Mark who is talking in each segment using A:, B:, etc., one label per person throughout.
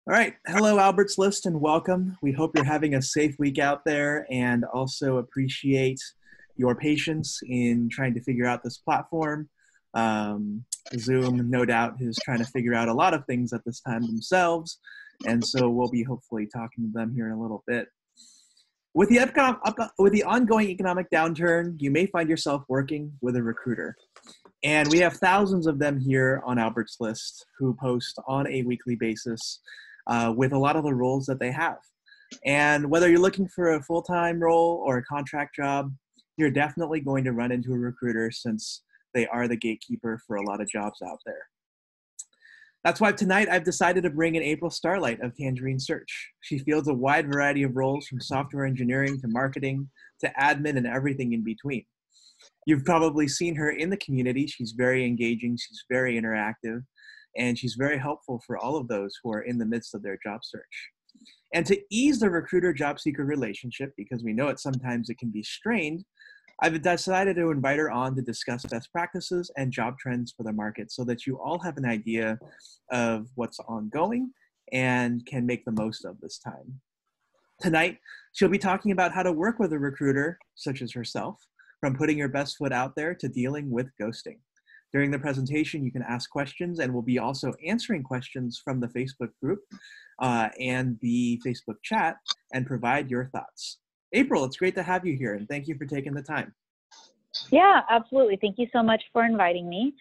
A: All right. Hello, Albert's List, and welcome. We hope you're having a safe week out there and also appreciate your patience in trying to figure out this platform. Um, Zoom, no doubt, is trying to figure out a lot of things at this time themselves, and so we'll be hopefully talking to them here in a little bit. With the ongoing economic downturn, you may find yourself working with a recruiter. And we have thousands of them here on Albert's List who post on a weekly basis with a lot of the roles that they have. And whether you're looking for a full-time role or a contract job, you're definitely going to run into a recruiter since they are the gatekeeper for a lot of jobs out there. That's why tonight I've decided to bring in April Starlight of Tangerine Search. She fields a wide variety of roles from software engineering to marketing to admin and everything in between. You've probably seen her in the community. She's very engaging, she's very interactive, and she's very helpful for all of those who are in the midst of their job search. And to ease the recruiter-job seeker relationship, because we know sometimes it can be strained, I've decided to invite her on to discuss best practices and job trends for the market so that you all have an idea of what's ongoing and can make the most of this time. Tonight, she'll be talking about how to work with a recruiter, such as herself, from putting your best foot out there to dealing with ghosting. During the presentation, you can ask questions, and we'll be also answering questions from the Facebook group and the Facebook chat and provide your thoughts. April, it's great to have you here, and thank you for taking the time.
B: Yeah, absolutely. Thank you so much for inviting me.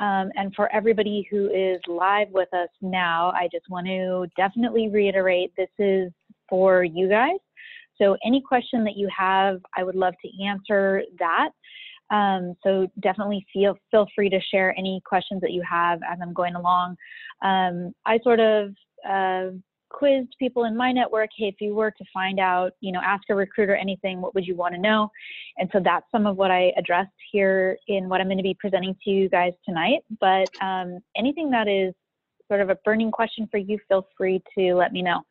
B: And for everybody who is live with us now, I just want to definitely reiterate this is for you guys. So any question that you have, I would love to answer that. So definitely feel free to share any questions that you have as I'm going along. I sort of quizzed people in my network, hey, if you were to find out, ask a recruiter anything, what would you want to know? And so that's some of what I addressed here in what I'm going to be presenting to you guys tonight. But anything that is sort of a burning question for you, feel free to let me know.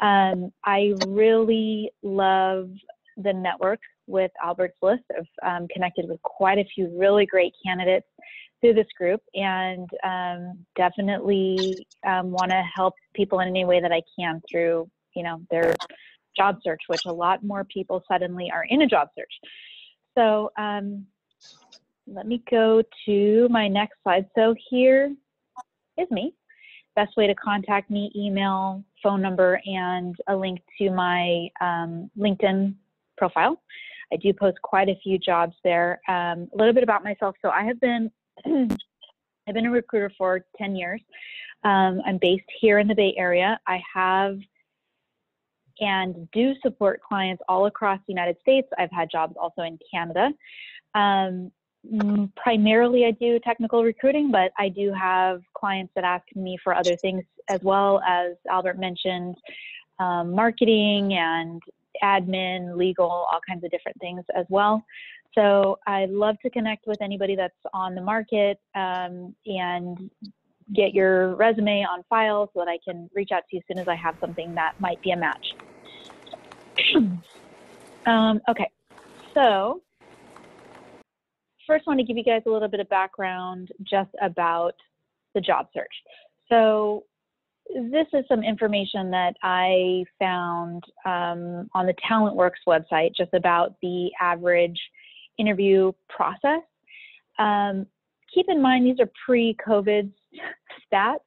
B: I really love the network with Albert's List. I've connected with quite a few really great candidates through this group, and definitely want to help people in any way that I can through, their job search, which a lot more people suddenly are in a job search. So let me go to my next slide. So here is me. Best way to contact me, email, phone number, and a link to my LinkedIn profile. I do post quite a few jobs there. A little bit about myself. So I've been a recruiter for 10 years. I'm based here in the Bay Area. I have and do support clients all across the United States. I've had jobs also in Canada. Primarily I do technical recruiting, but I do have clients that ask me for other things as well, as Albert mentioned, marketing and admin, legal, all kinds of different things as well. So I'd love to connect with anybody that's on the market and get your resume on file so that I can reach out to you as soon as I have something that might be a match. Okay, so first I want to give you guys a little bit of background just about the job search. So this is some information that I found on the TalentWorks website just about the average interview process. Keep in mind, these are pre-COVID stats.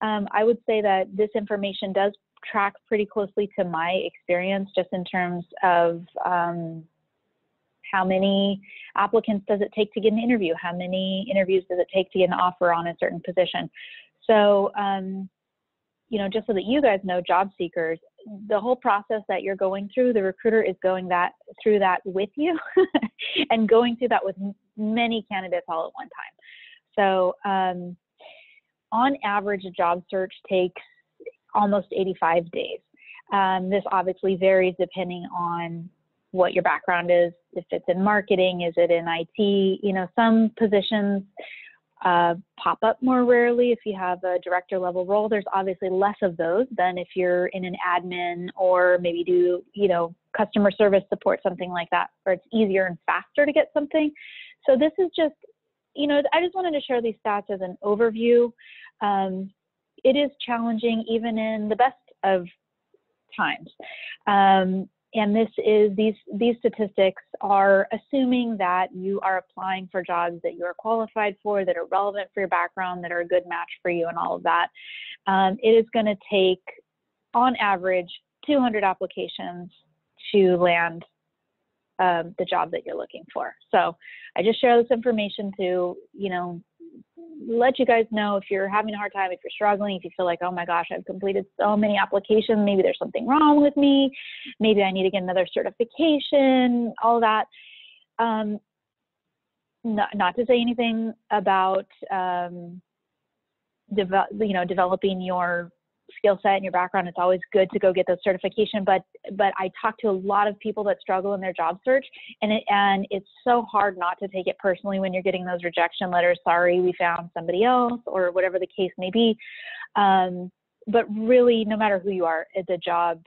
B: I would say that this information does track pretty closely to my experience just in terms of how many applicants does it take to get an interview? How many interviews does it take to get an offer on a certain position? So, just so that you guys know, job seekers, the whole process that you're going through, the recruiter is going through that with you and going through that with many candidates all at one time. So on average, a job search takes almost 85 days. This obviously varies depending on what your background is. If it's in marketing, is it in IT? Some positions pop up more rarely. If you have a director level role, there's obviously less of those than if you're in an admin or maybe do, customer service support, something like that, where it's easier and faster to get something. So this is just, I just wanted to share these stats as an overview. is challenging even in the best of times. And these statistics are assuming that you are applying for jobs that you are qualified for, that are relevant for your background, that are a good match for you, and all of that. It is going to take, on average, 200 applications to land the job that you're looking for. So I just share this information to, let you guys know if you're having a hard time, if you're struggling, if you feel like, oh my gosh, I've completed so many applications, maybe there's something wrong with me, maybe I need to get another certification, all that. Not to say anything about developing your skill set and your background. It's always good to go get those certification, but I talk to a lot of people that struggle in their job search, and it's so hard not to take it personally when you're getting those rejection letters. Sorry, we found somebody else, or whatever the case may be. But really, no matter who you are, the job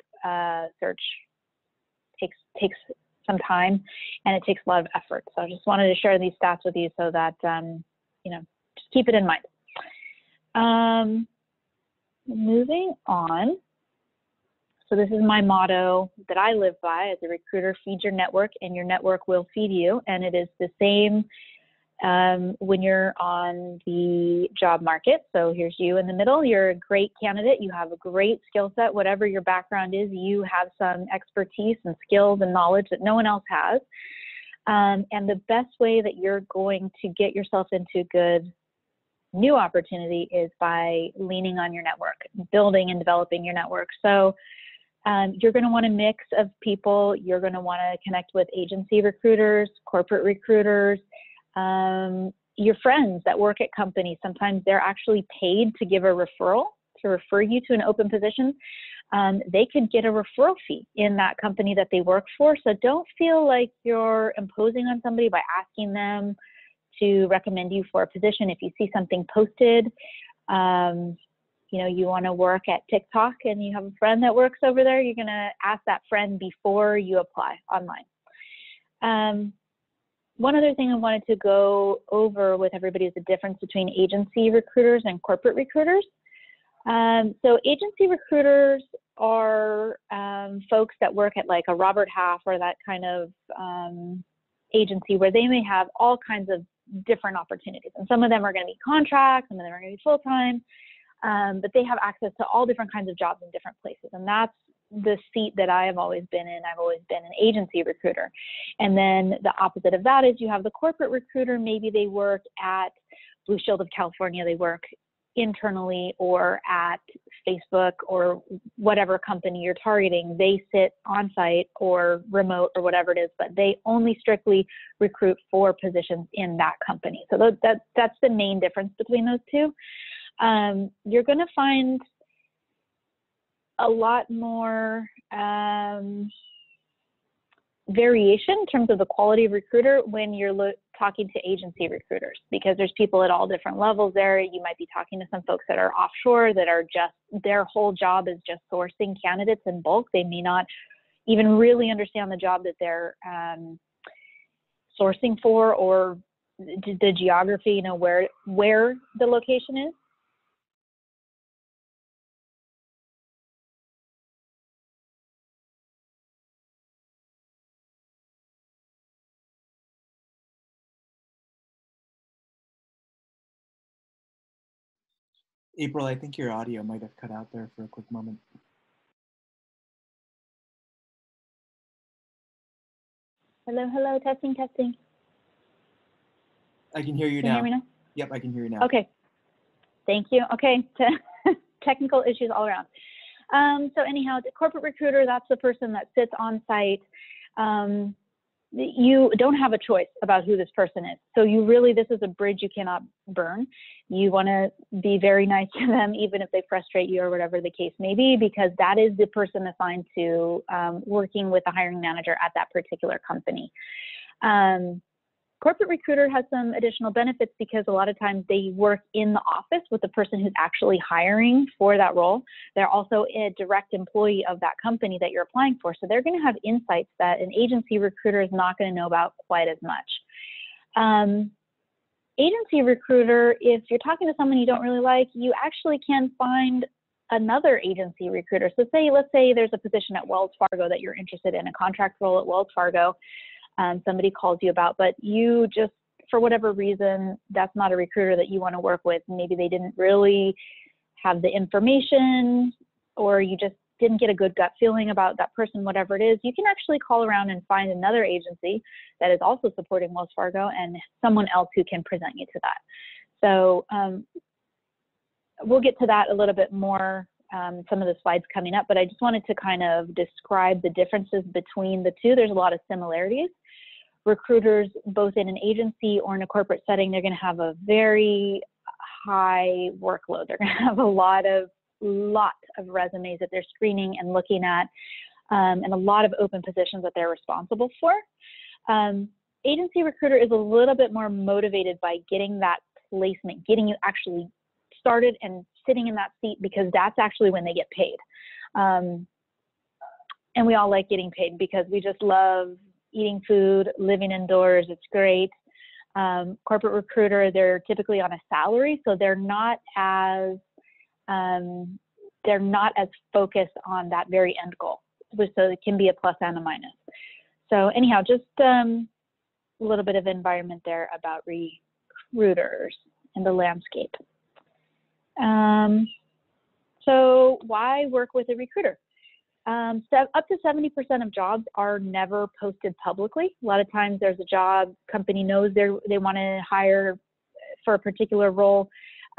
B: search takes some time, and it takes a lot of effort. So I just wanted to share these stats with you so that just keep it in mind. Moving on. So this is my motto that I live by as a recruiter: feed your network and your network will feed you. And it is the same when you're on the job market. So here's you in the middle. You're a great candidate. You have a great skill set. Whatever your background is, you have some expertise and skills and knowledge that no one else has. And the best way that you're going to get yourself into a good new opportunity is by leaning on your network, building and developing your network. So you're going to want a mix of people. You're going to want to connect with agency recruiters, corporate recruiters, your friends that work at companies. Sometimes they're actually paid to give a referral, to refer you to an open position. They could get a referral fee in that company that they work for. So don't feel like you're imposing on somebody by asking them to recommend you for a position. If you see something posted, you want to work at TikTok and you have a friend that works over there, you're going to ask that friend before you apply online. One other thing I wanted to go over with everybody is the difference between agency recruiters and corporate recruiters. So agency recruiters are folks that work at like a Robert Half or that kind of agency, where they may have all kinds of different opportunities. And some of them are going to be contract, some of them are going to be full-time, but they have access to all different kinds of jobs in different places. And that's the seat that I have always been in. I've always been an agency recruiter. And then the opposite of that is you have the corporate recruiter. Maybe they work at Blue Shield of California. They work internally or at Facebook or whatever company you're targeting. They sit on site or remote or whatever it is, but they only strictly recruit for positions in that company. So that's the main difference between those two. You're going to find a lot more variation in terms of the quality of recruiter when you're talking to agency recruiters, because there's people at all different levels there. You might be talking to some folks that are offshore that are just, their whole job is just sourcing candidates in bulk. They may not even really understand the job that they're sourcing for, or the geography, where the location is.
A: April, I think your audio might have cut out there for a quick moment.
B: Hello, testing.
A: I can hear you
B: now. Can you hear me now?
A: Yep, I can hear you now.
B: Okay, thank you. Okay, technical issues all around. So anyhow, the corporate recruiter, that's the person that sits on site. You don't have a choice about who this person is. So this is a bridge you cannot burn. You want to be very nice to them, even if they frustrate you or whatever the case may be, because that is the person assigned to working with the hiring manager at that particular company. Corporate recruiter has some additional benefits because a lot of times they work in the office with the person who's actually hiring for that role. They're also a direct employee of that company that you're applying for. So they're going to have insights that an agency recruiter is not going to know about quite as much. agency recruiter, if you're talking to someone you don't really like, you actually can find another agency recruiter. So let's say there's a position at Wells Fargo that you're interested in, a contract role at Wells Fargo, somebody calls you about, but you just, for whatever reason, that's not a recruiter that you want to work with. Maybe they didn't really have the information, or you just didn't get a good gut feeling about that person, whatever it is, you can actually call around and find another agency that is also supporting Wells Fargo and someone else who can present you to that. So we'll get to that a little bit more, some of the slides coming up, but I just wanted to kind of describe the differences between the two. There's a lot of similarities. Recruiters, both in an agency or in a corporate setting, they're going to have a very high workload. They're going to have a lot of resumes that they're screening and looking at, and a lot of open positions that they're responsible for. Agency recruiter is a little bit more motivated by getting that placement, getting you actually started and sitting in that seat, because that's actually when they get paid. And we all like getting paid because we just love eating food, living indoors. It's great. Corporate recruiter, they're typically on a salary, so they're not as focused on that very end goal. So it can be a plus and a minus. So anyhow, just a little bit of environment there about recruiters and the landscape. So why work with a recruiter? So up to 70% of jobs are never posted publicly. A lot of times there's a job, company knows they want to hire for a particular role.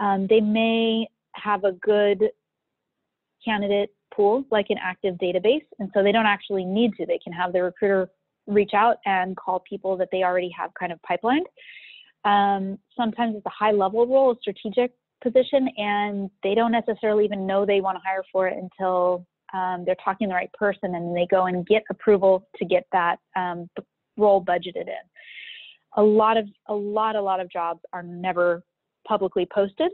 B: They may have a good candidate pool, like an active database, and so they don't actually need to. They can have the recruiter reach out and call people that they already have kind of pipelined. Sometimes it's a high-level role, a strategic position, and they don't necessarily even know they want to hire for it until they're talking to the right person, and they go and get approval to get that role budgeted in. A lot of jobs are never publicly posted,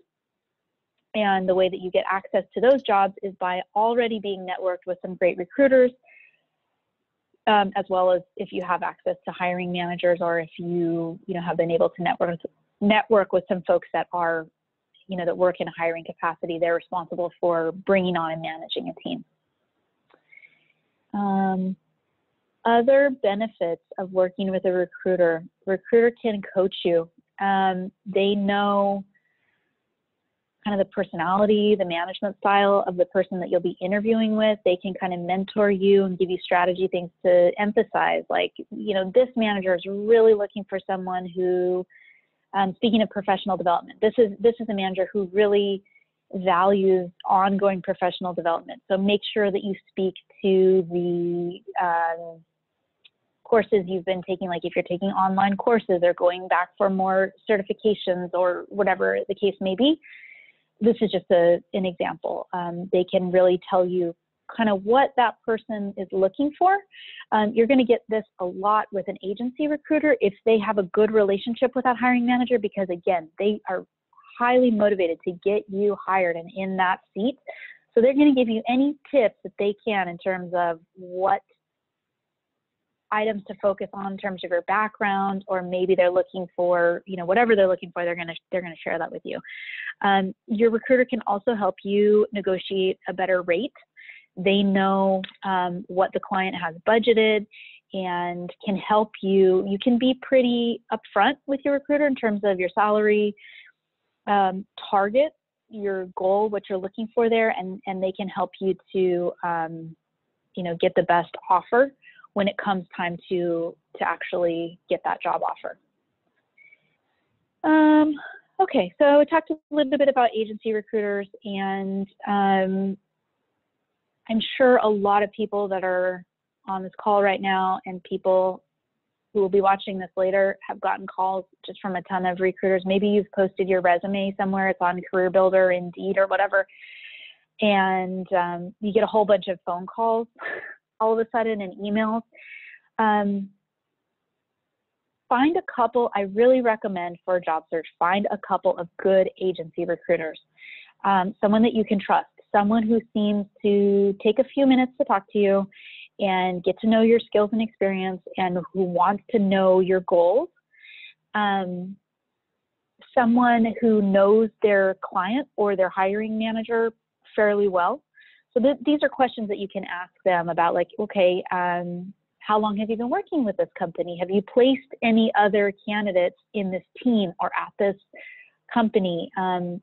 B: and the way that you get access to those jobs is by already being networked with some great recruiters, as well as if you have access to hiring managers, or if you have been able to network with some folks that are that work in a hiring capacity. They're responsible for bringing on and managing a team. Other benefits of working with a recruiter. Recruiter can coach you. They know kind of the personality, the management style of the person that you'll be interviewing with. They can kind of mentor you and give you strategy things to emphasize, like, this manager is really looking for someone who, speaking of professional development, this is a manager who really values ongoing professional development. So make sure that you speak to the courses you've been taking, like if you're taking online courses or going back for more certifications or whatever the case may be. This is just an example. They can really tell you kind of what that person is looking for. You're going to get this a lot with an agency recruiter if they have a good relationship with that hiring manager, because again, they are highly motivated to get you hired and in that seat. So they're going to give you any tips that they can in terms of what items to focus on in terms of your background, or maybe they're looking for, whatever they're looking for, they're going to share that with you. Your recruiter can also help you negotiate a better rate. They know what the client has budgeted and can help you. You can be pretty upfront with your recruiter in terms of your salary, target, your goal, what you're looking for there, and they can help you to, get the best offer when it comes time to actually get that job offer. Okay, so we talked a little bit about agency recruiters, and I'm sure a lot of people that are on this call right now and people who will be watching this later have gotten calls just from a ton of recruiters. Maybe you've posted your resume somewhere, it's on CareerBuilder, Indeed, or whatever, and you get a whole bunch of phone calls all of a sudden and emails. Find a couple, I really recommend for a job search, find a couple of good agency recruiters, someone that you can trust, someone who seems to take a few minutes to talk to you and get to know your skills and experience, and who wants to know your goals. someone who knows their client or their hiring manager fairly well. So these are questions that you can ask them about, like, okay, how long have you been working with this company? Have you placed any other candidates in this team or at this company? And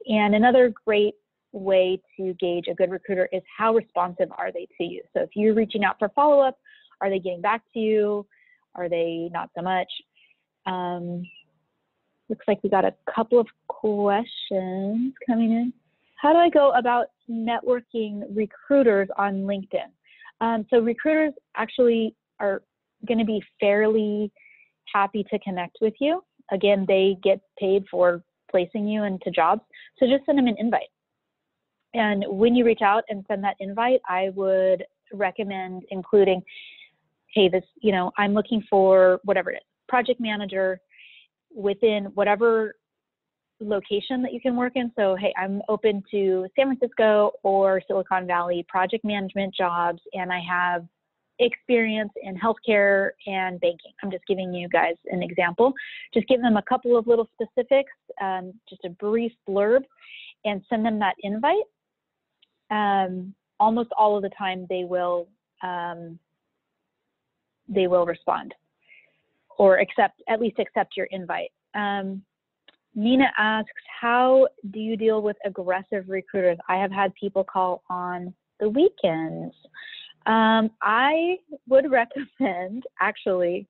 B: another great way to gauge a good recruiter is how responsive are they to you? So if you're reaching out for follow-up, are they getting back to you? Are they not so much? Looks like we got a couple of questions coming in. How do I go about networking recruiters on LinkedIn? So recruiters actually are going to be fairly happy to connect with you. Again, they get paid for placing you into jobs. So just send them an invite. And when you reach out and send that invite, I would recommend including, hey, this, I'm looking for whatever it is, project manager within whatever location that you can work in. So, hey, I'm open to San Francisco or Silicon Valley project management jobs, and I have experience in healthcare and banking. I'm just giving you guys an example. Just give them a couple of little specifics, just a brief blurb, and send them that invite. Almost all of the time they will respond or at least accept your invite. Nina asks, how do you deal with aggressive recruiters? I have had people call on the weekends. I would recommend, actually,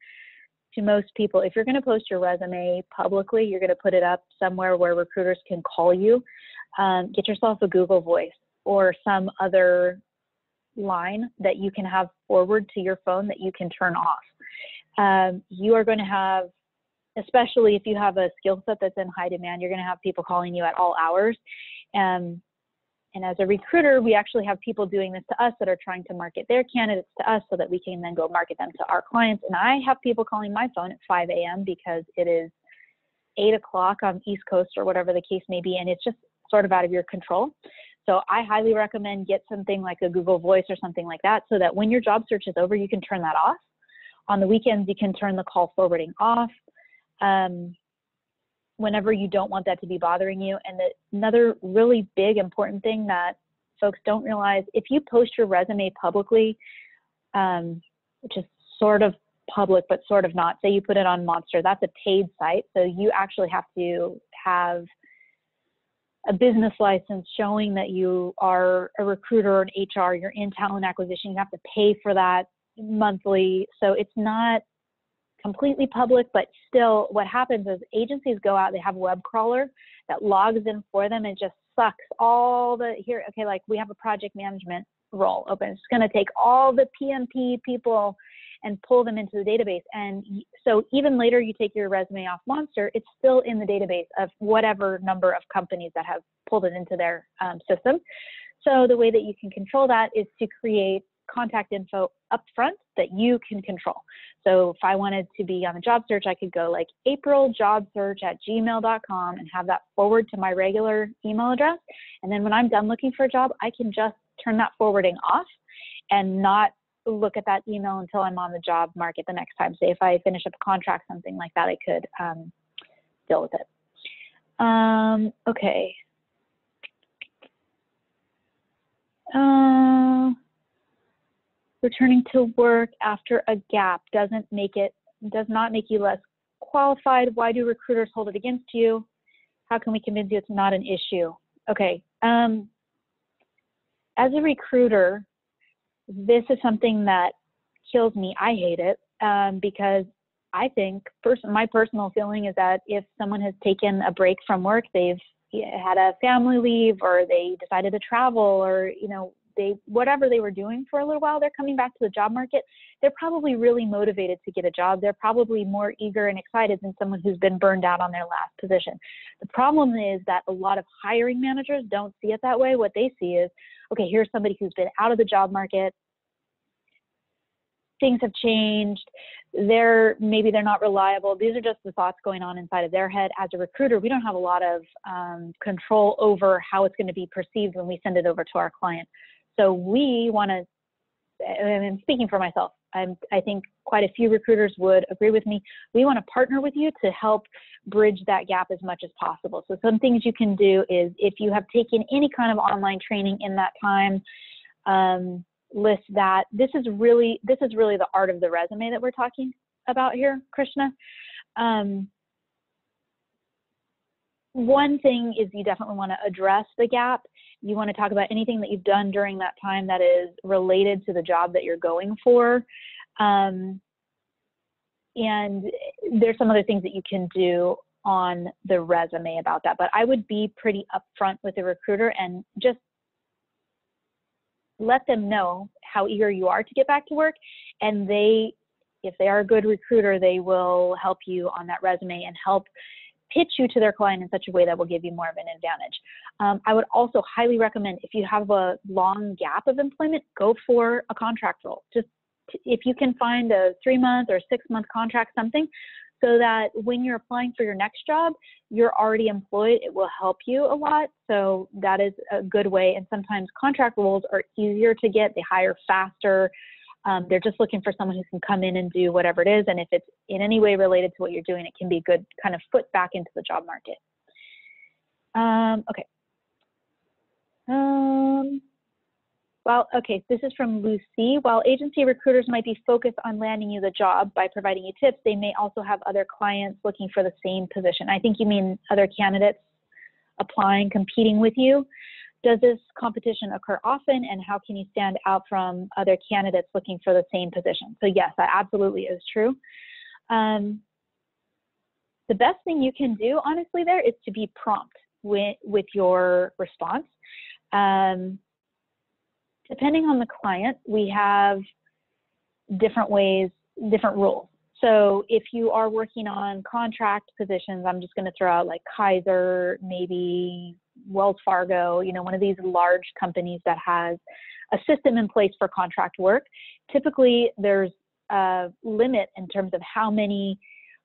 B: to most people, if you're going to post your resume publicly, you're going to put it up somewhere where recruiters can call you. Get yourself a Google Voice or some other line that you can have forward to your phone that you can turn off. You are going to have, especially if you have a skill set that's in high demand, you're going to have people calling you at all hours. And as a recruiter, we actually have people doing this to us that are trying to market their candidates to us so that we can then go market them to our clients. And I have people calling my phone at 5 a.m. because it is 8 o'clock on East Coast or whatever the case may be, and it's just sort of out of your control. So I highly recommend get something like a Google Voice or something like that so that when your job search is over, you can turn that off. On the weekends, you can turn the call forwarding off whenever you don't want that to be bothering you. And another really big, important thing that folks don't realize, if you post your resume publicly, which is sort of public, but sort of not, say you put it on Monster, that's a paid site. So you actually have to have a business license showing that you are a recruiter or an HR, you're in talent acquisition, you have to pay for that monthly. So it's not completely public, but still what happens is agencies go out, they have a web crawler that logs in for them and just sucks all the, here, okay, like we have a project management role open. It's going to take all the PMP people and pull them into the database. And so even later you take your resume off Monster, it's still in the database of whatever number of companies that have pulled it into their system. So the way that you can control that is to create contact info up front that you can control. So if I wanted to be on a job search, I could go like apriljobsearch@gmail.com and have that forward to my regular email address. And then when I'm done looking for a job, I can just turn that forwarding off and not look at that email until I'm on the job market the next time. Say if I finish up a contract, something like that, I could deal with it. Okay. Returning to work after a gap does not make you less qualified. Why do recruiters hold it against you? How can we convince you it's not an issue? Okay. As a recruiter, this is something that kills me. I hate it because I think my personal feeling is that if someone has taken a break from work, they've had a family leave or they decided to travel or, whatever they were doing for a little while, they're coming back to the job market. They're probably really motivated to get a job. They're probably more eager and excited than someone who's been burned out on their last position. The problem is that a lot of hiring managers don't see it that way. What they see is, okay, here's somebody who's been out of the job market. Things have changed. Maybe they're not reliable. These are just the thoughts going on inside of their head. As a recruiter, we don't have a lot of control over how it's going to be perceived when we send it over to our client. So we want to, and speaking for myself, I think quite a few recruiters would agree with me. We want to partner with you to help bridge that gap as much as possible. So some things you can do is, if you have taken any kind of online training in that time, list that. This is really the art of the resume that we're talking about here, Krishna. One thing is, you definitely want to address the gap. You want to talk about anything that you've done during that time that is related to the job that you're going for. And there's some other things that you can do on the resume about that. But I would be pretty upfront with the recruiter and just let them know how eager you are to get back to work. And if they are a good recruiter, they will help you on that resume and help pitch you to their client in such a way that will give you more of an advantage. I would also highly recommend, if you have a long gap of employment, go for a contract role. Just if you can find a 3-month or 6-month contract, something, so that when you're applying for your next job, you're already employed. It will help you a lot. So that is a good way. And sometimes contract roles are easier to get. They hire faster. They're just looking for someone who can come in and do whatever it is. And if it's in any way related to what you're doing, it can be a good kind of foot back into the job market. Okay. This is from Lucy. While agency recruiters might be focused on landing you the job by providing you tips, they may also have other clients looking for the same position. I think you mean other candidates applying, competing with you. Does this competition occur often, and how can you stand out from other candidates looking for the same position? So yes, that absolutely is true. The best thing you can do, honestly, there is to be prompt with your response. Depending on the client, we have different ways, different rules. So if you are working on contract positions, I'm just going to throw out like Kaiser, maybe Wells Fargo, one of these large companies that has a system in place for contract work. Typically, there's a limit in terms of how many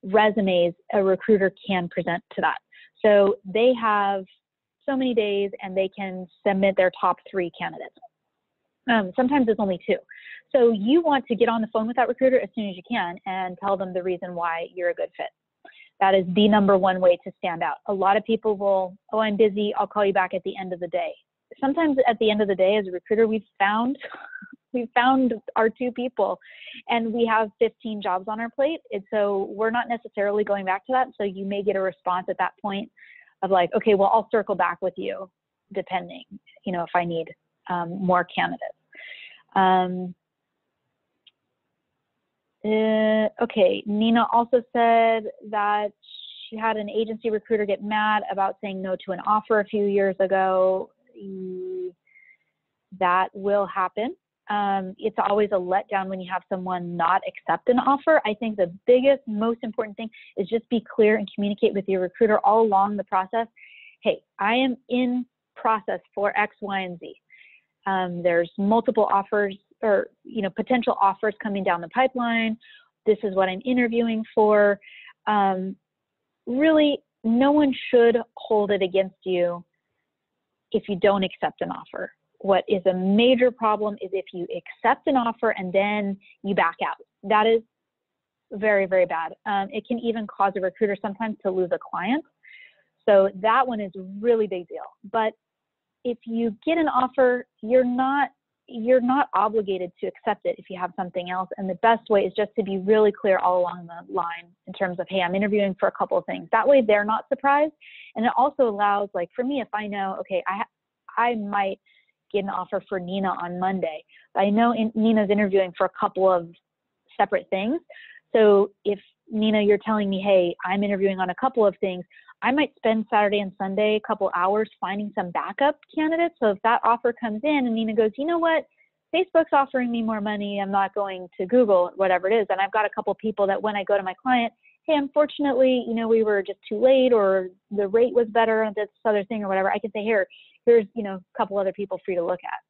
B: resumes a recruiter can present to that. So they have so many days and they can submit their top 3 candidates. Sometimes it's only 2. So you want to get on the phone with that recruiter as soon as you can and tell them the reason why you're a good fit. That is the number one way to stand out. A lot of people will, oh, I'm busy, I'll call you back at the end of the day. Sometimes at the end of the day, as a recruiter, we've found our 2 people and we have 15 jobs on our plate. And so we're not necessarily going back to that. So you may get a response at that point of like, okay, well, I'll circle back with you depending, if I need more candidates. Okay, Nina also said that she had an agency recruiter get mad about saying no to an offer a few years ago. That will happen. It's always a letdown when you have someone not accept an offer. I think the biggest, most important thing is just be clear and communicate with your recruiter all along the process. Hey, I am in process for X, Y, and Z. There's multiple offers or, potential offers coming down the pipeline. This is what I'm interviewing for. Really, no one should hold it against you if you don't accept an offer. What is a major problem is if you accept an offer and then you back out. That is very, very bad. It can even cause a recruiter sometimes to lose a client. So that one is a really big deal. But if you get an offer, you're not obligated to accept it if you have something else. And the best way is just to be really clear all along the line in terms of, hey, I'm interviewing for a couple of things. That way they're not surprised. And it also allows, like for me, if I know, okay, I might get an offer for Nina on Monday, but I know Nina's interviewing for a couple of separate things. So if Nina, you're telling me, hey, I'm interviewing on a couple of things, I might spend Saturday and Sunday, a couple hours finding some backup candidates. So if that offer comes in and Nina goes, you know what, Facebook's offering me more money, I'm not going to Google, whatever it is. And I've got a couple people that when I go to my client, hey, unfortunately, we were just too late or the rate was better on this other thing or whatever, I can say, here's, a couple other people for you to look at.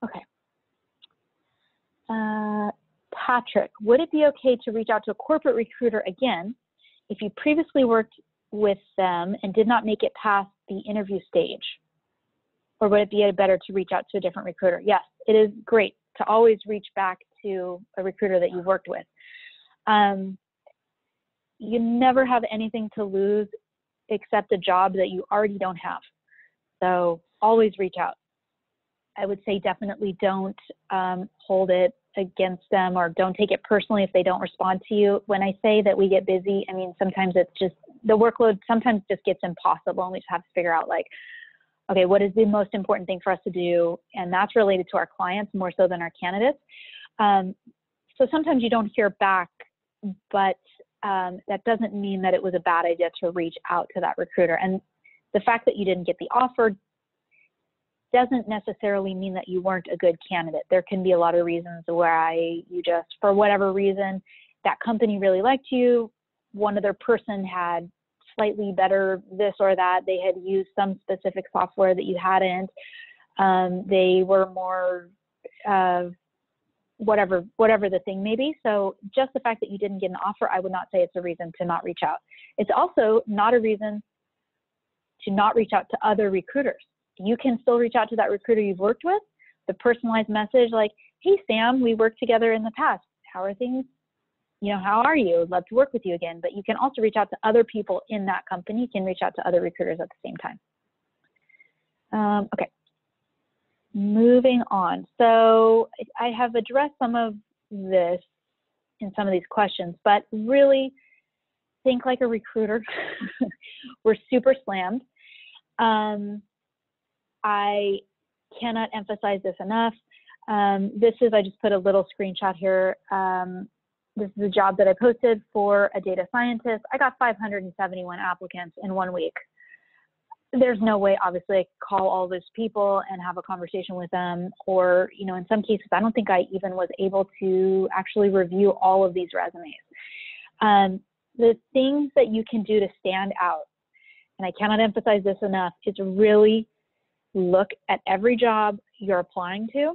B: Okay. Patrick, would it be okay to reach out to a corporate recruiter again if you previously worked with them and did not make it past the interview stage? Or would it be better to reach out to a different recruiter? Yes, it is great to always reach back to a recruiter that you've worked with. You never have anything to lose except a job that you already don't have. So always reach out. I would say definitely don't hold it against them, or don't take it personally if they don't respond to you. When I say that we get busy, I mean, sometimes it's just the workload sometimes just gets impossible, and we just have to figure out, like, okay, what is the most important thing for us to do? And that's related to our clients more so than our candidates. So sometimes you don't hear back, but that doesn't mean that it was a bad idea to reach out to that recruiter. And the fact that you didn't get the offer doesn't necessarily mean that you weren't a good candidate. There can be a lot of reasons why you just, for whatever reason, that company really liked you. One other person had slightly better this or that. They had used some specific software that you hadn't. They were more, whatever the thing may be. So just the fact that you didn't get an offer, I would not say it's a reason to not reach out. It's also not a reason to not reach out to other recruiters. You can still reach out to that recruiter you've worked with, the personalized message like, hey, Sam, we worked together in the past. How are things? You know, how are you? I'd love to work with you again. But you can also reach out to other people in that company. You can reach out to other recruiters at the same time. Okay, moving on. So I have addressed some of this in some of these questions, but really think like a recruiter. We're super slammed. I cannot emphasize this enough. This is, I just put a little screenshot here. This is a job that I posted for a data scientist. I got 571 applicants in 1 week. There's no way, obviously, I could call all those people and have a conversation with them. Or, you know, in some cases, I don't think I even was able to actually review all of these resumes. The things that you can do to stand out, and I cannot emphasize this enough, is really look at every job you're applying to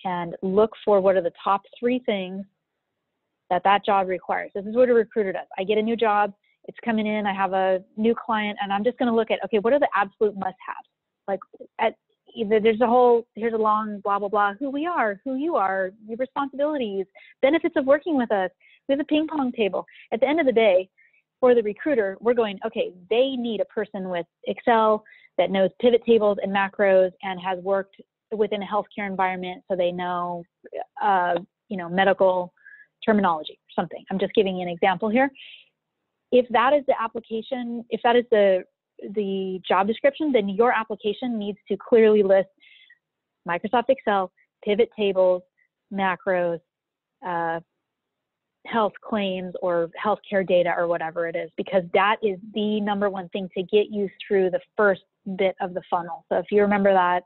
B: and look for what are the top 3 things that job requires. This is what a recruiter does. I get a new job, it's coming in, I have a new client, and I'm just going to look at, okay, what are the absolute must-haves? Like, here's a long blah, blah, blah, who we are, who you are, your responsibilities, benefits of working with us. We have a ping pong table. At the end of the day, for the recruiter, we're going, okay, they need a person with Excel that knows pivot tables and macros and has worked within a healthcare environment, so they know, medical terminology or something. I'm just giving you an example here. If that is the application, if that is the job description, then your application needs to clearly list Microsoft Excel, pivot tables, macros, health claims or healthcare data or whatever it is, because that is the number one thing to get you through the first bit of the funnel. So if you remember that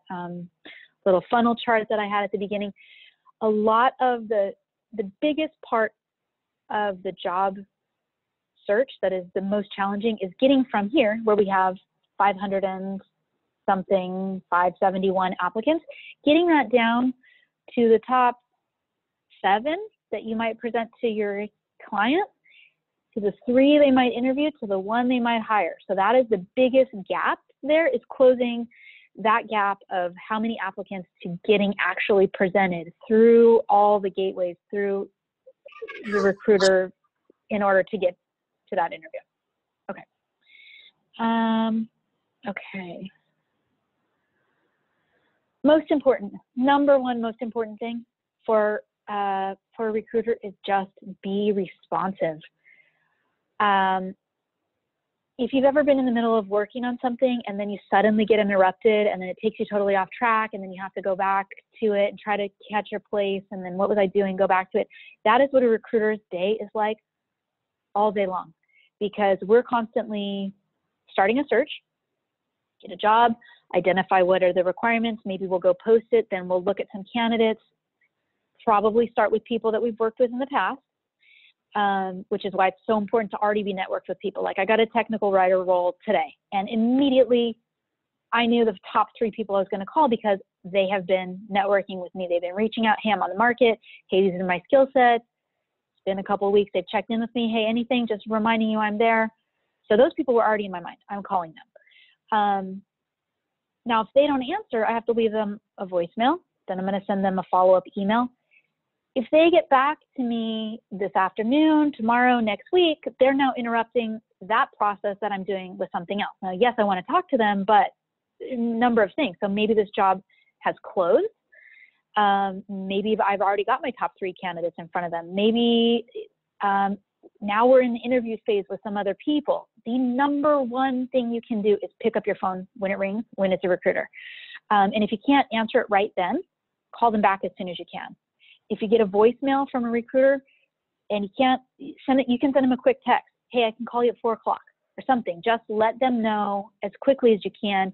B: little funnel chart that I had at the beginning, a lot of the biggest part of the job search that is the most challenging is getting from here, where we have 500 and something, 571 applicants, getting that down to the top 7 that you might present to your client, to the 3 they might interview, to the 1 they might hire. So that is the biggest gap there, is closing that gap of how many applicants to getting actually presented through all the gateways, through the recruiter, in order to get to that interview. Okay. Okay. Most important, number one most important thing for a recruiter is just be responsive. If you've ever been in the middle of working on something and then you suddenly get interrupted and then it takes you totally off track and then you have to go back to it and try to catch your place and then what was I doing, go back to it. That is what a recruiter's day is like all day long, because we're constantly starting a search, get a job, identify what are the requirements, maybe we'll go post it, then we'll look at some candidates, probably start with people that we've worked with in the past. Which is why it's so important to already be networked with people. Like, I got a technical writer role today, and immediately I knew the top 3 people I was going to call because they have been networking with me. They've been reaching out, hey, I'm on the market. Hey, these are my skill sets. It's been a couple of weeks. They've checked in with me. Hey, anything, just reminding you I'm there. So those people were already in my mind. I'm calling them. Now, if they don't answer, I have to leave them a voicemail. Then I'm going to send them a follow-up email. If they get back to me this afternoon, tomorrow, next week, they're now interrupting that process that I'm doing with something else. Now, yes, I want to talk to them, but a number of things. So maybe this job has closed. Maybe I've already got my top 3 candidates in front of them. Maybe now we're in the interview phase with some other people. The number one thing you can do is pick up your phone when it rings, when it's a recruiter. And if you can't answer it right then, call them back as soon as you can. If you get a voicemail from a recruiter and you can't send it, you can send them a quick text. Hey, I can call you at 4 o'clock or something. Just let them know as quickly as you can.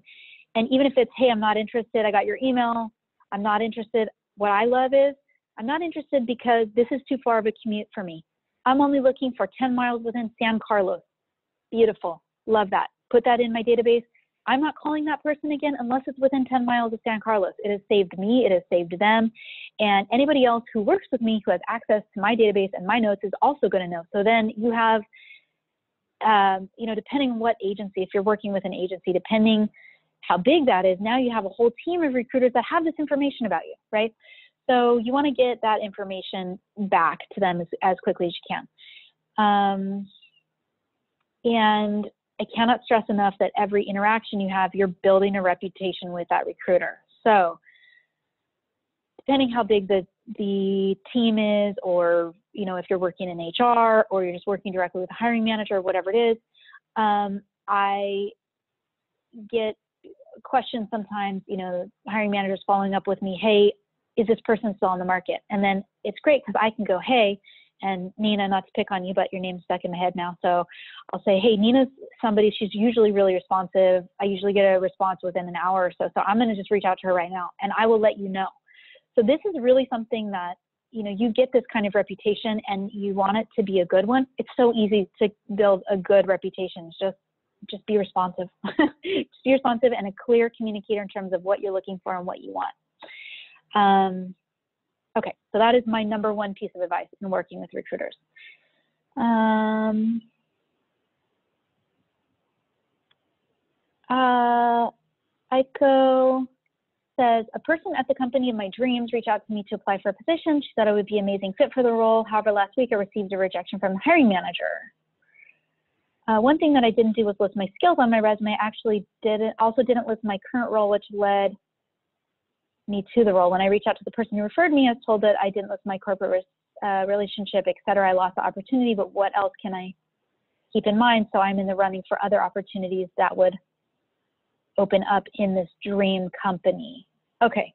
B: And even if it's, hey, I'm not interested, I got your email, I'm not interested. What I love is, I'm not interested because this is too far of a commute for me. I'm only looking for 10 miles within San Carlos. Beautiful. Love that. Put that in my database. I'm not calling that person again unless it's within 10 miles of San Carlos. It has saved me. It has saved them. And anybody else who works with me who has access to my database and my notes is also going to know. So then you have, depending on what agency, if you're working with an agency, depending how big that is, now you have a whole team of recruiters that have this information about you, right? So you want to get that information back to them as quickly as you can. And I cannot stress enough that every interaction you have, you're building a reputation with that recruiter. So depending how big the team is, or, if you're working in HR or you're just working directly with a hiring manager or whatever it is, I get questions sometimes, hiring managers following up with me, hey, is this person still on the market? And then it's great because I can go, hey, and Nina, not to pick on you, but your name's stuck in my head now. So I'll say, hey, Nina's somebody, she's usually really responsive. I usually get a response within an hour or so. So I'm going to just reach out to her right now and I will let you know. So this is really something that, you get this kind of reputation and you want it to be a good one. It's so easy to build a good reputation. It's just be responsive. Just be responsive and a clear communicator in terms of what you're looking for and what you want. Okay, so that is my number one piece of advice in working with recruiters. Aiko says, a person at the company of my dreams reached out to me to apply for a position. She thought I would be an amazing fit for the role. However, last week I received a rejection from the hiring manager. One thing that I didn't do was list my skills on my resume. I actually didn't list my current role, which led me to the role. When I reached out to the person who referred me, I was told that I didn't list my corporate relationship, et cetera. I lost the opportunity, but what else can I keep in mind? So I'm in the running for other opportunities that would open up in this dream company. Okay.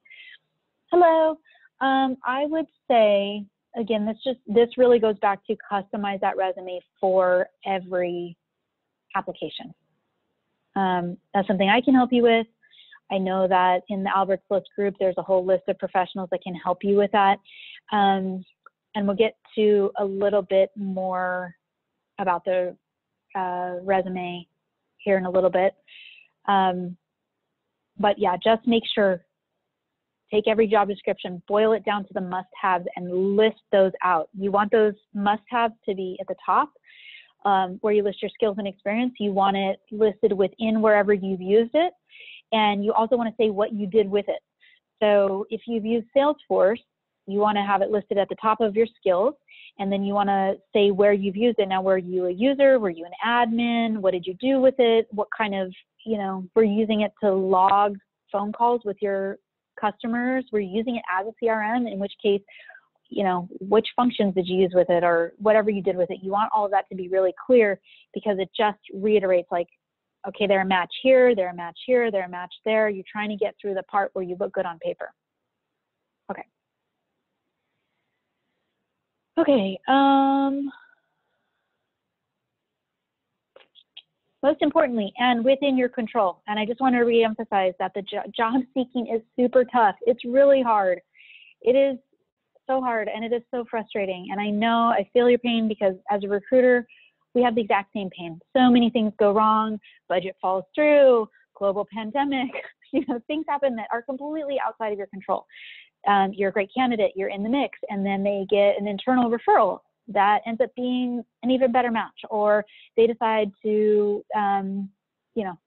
B: Hello. I would say, again, this really goes back to customize that resume for every application. That's something I can help you with. I know that in the Albert's List group, there's a whole list of professionals that can help you with that. And we'll get to a little bit more about the resume here in a little bit. But yeah, just make sure, take every job description, boil it down to the must-haves and list those out. You want those must-haves to be at the top where you list your skills and experience. You want it listed within wherever you've used it. And you also want to say what you did with it. So if you've used Salesforce, you want to have it listed at the top of your skills. And then you want to say where you've used it. Now, were you a user? Were you an admin? What did you do with it? What kind of, were you using it to log phone calls with your customers? Were you using it as a CRM? In which case, which functions did you use with it, or whatever you did with it? You want all of that to be really clear, because it just reiterates, like, okay, they're a match here, they're a match here, they're a match there. You're trying to get through the part where you look good on paper. Okay. Okay. Most importantly, and within your control, and I just want to reemphasize that the job seeking is super tough. It's really hard. It is so hard, and it is so frustrating. And I know, I feel your pain, because as a recruiter, we have the exact same pain. So many things go wrong, budget falls through, global pandemic, things happen that are completely outside of your control. You're a great candidate, you're in the mix, and then they get an internal referral that ends up being an even better match, or they decide to,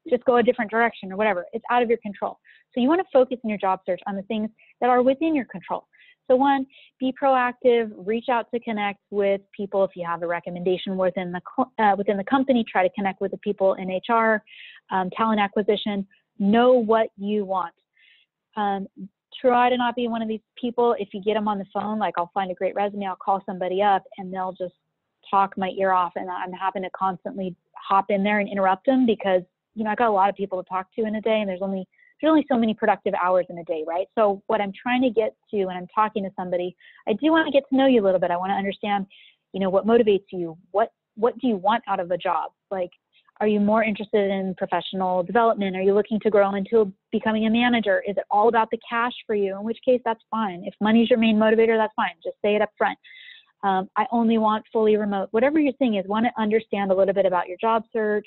B: just go a different direction or whatever. It's out of your control. So you want to focus in your job search on the things that are within your control. So one, be proactive, reach out to connect with people. If you have a recommendation within the company, try to connect with the people in HR, talent acquisition, know what you want. Try to not be one of these people, if you get them on the phone, like I'll find a great resume, I'll call somebody up and they'll just talk my ear off, and I'm having to constantly hop in there and interrupt them because, I got a lot of people to talk to in a day, and there's only so many productive hours in a day, right? So what I'm trying to get to when I'm talking to somebody, I do want to get to know you a little bit. I want to understand, what motivates you? What do you want out of a job? Like, are you more interested in professional development? Are you looking to grow into becoming a manager? Is it all about the cash for you? In which case, that's fine. If money's your main motivator, that's fine. Just say it up front. I only want fully remote. Whatever your thing is, want to understand a little bit about your job search.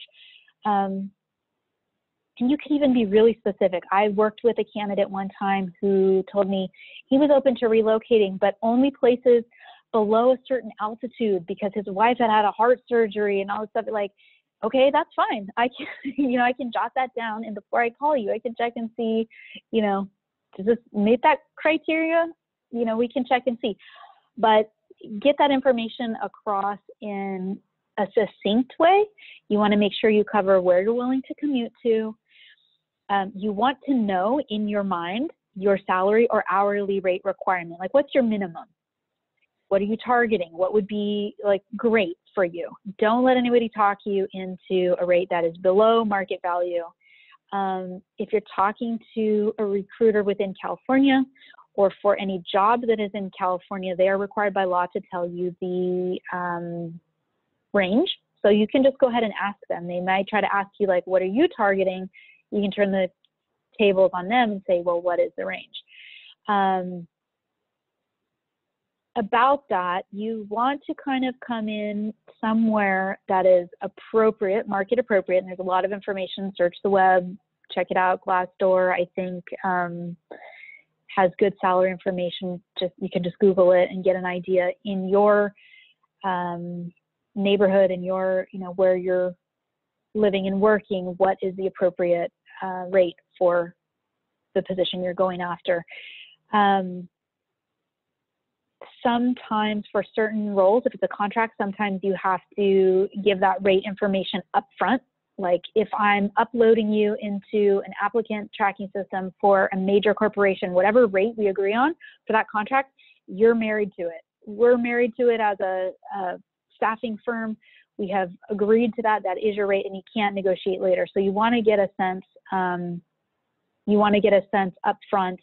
B: And you can even be really specific. I worked with a candidate one time who told me he was open to relocating, but only places below a certain altitude because his wife had a heart surgery and all this stuff. Like, okay, that's fine. I can, I can jot that down, and before I call you, I can check and see, does this meet that criteria? We can check and see. But get that information across in a succinct way. You want to make sure you cover where you're willing to commute to. You want to know in your mind your salary or hourly rate requirement. Like, what's your minimum? What are you targeting? What would be like great for you? Don't let anybody talk you into a rate that is below market value. If you're talking to a recruiter within California or for any job that is in California, they are required by law to tell you the range. So you can just go ahead and ask them. They might try to ask you, like, what are you targeting? You can turn the tables on them and say, well, what is the range? About that, you want to kind of come in somewhere that is appropriate, market appropriate, and there's a lot of information. Search the web, check it out. Glassdoor, I think, has good salary information. You can just Google it and get an idea in your neighborhood and your, where you're living and working, what is the appropriate rate for the position you're going after. Sometimes for certain roles, if it's a contract, sometimes you have to give that rate information up front. Like, if I'm uploading you into an applicant tracking system for a major corporation, whatever rate we agree on for that contract, you're married to it. We're married to it as a staffing firm. We have agreed to that. That is your rate, and you can't negotiate later. So you want to get a sense. Up front.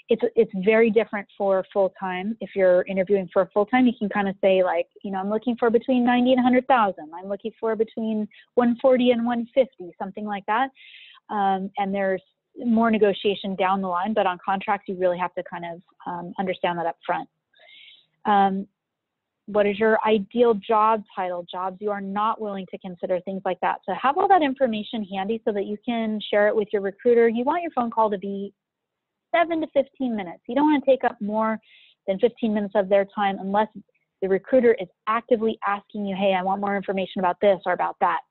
B: It's very different for full-time. If you're interviewing for a full-time, you can kind of say, like, I'm looking for between 90 and 100,000. I'm looking for between 140 and 150, something like that. And there's more negotiation down the line, but on contracts, you really have to kind of understand that up front. What is your ideal job title? Jobs you are not willing to consider, things like that. So have all that information handy so that you can share it with your recruiter. You want your phone call to be 7 to 15 minutes. You don't want to take up more than 15 minutes of their time unless the recruiter is actively asking you, hey, I want more information about this or about that.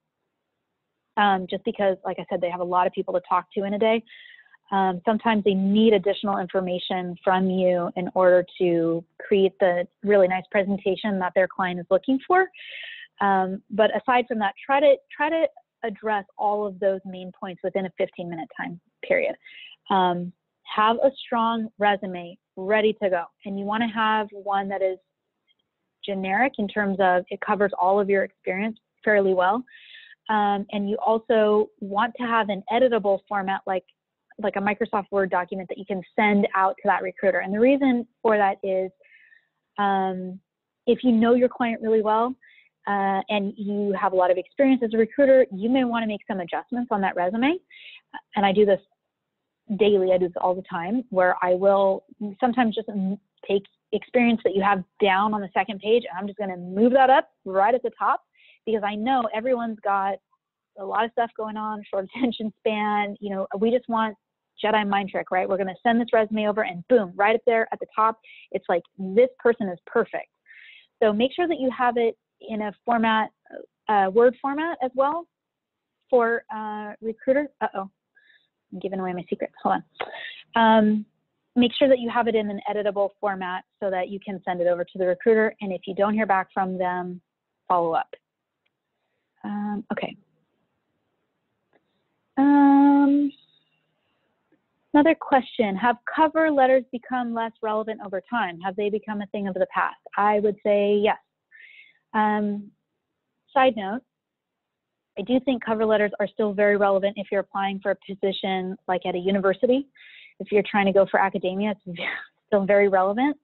B: Just because, like I said, they have a lot of people to talk to in a day. Sometimes they need additional information from you in order to create the really nice presentation that their client is looking for. But aside from that, try to address all of those main points within a 15-minute time period. Have a strong resume ready to go. And you want to have one that is generic in terms of it covers all of your experience fairly well. And you also want to have an editable format like a Microsoft Word document that you can send out to that recruiter. And the reason for that is if you know your client really well and you have a lot of experience as a recruiter, you may want to make some adjustments on that resume. And I do this daily. I do this all the time, where I will sometimes just take experience that you have down on the second page, and I'm just going to move that up right at the top, because I know everyone's got a lot of stuff going on, short attention span. We just want Jedi mind trick, right? We're going to send this resume over and boom, right up there at the top, it's like, this person is perfect. So make sure that you have it in a format, Word format as well. for recruiter. Uh-oh, I'm giving away my secrets. Hold on. Make sure that you have it in an editable format so that you can send it over to the recruiter. And if you don't hear back from them, follow up. Okay. Another question, have cover letters become less relevant over time? Have they become a thing of the past? I would say yes. Side note, I do think cover letters are still very relevant if you're applying for a position like at a university. If you're trying to go for academia, it's still very relevant.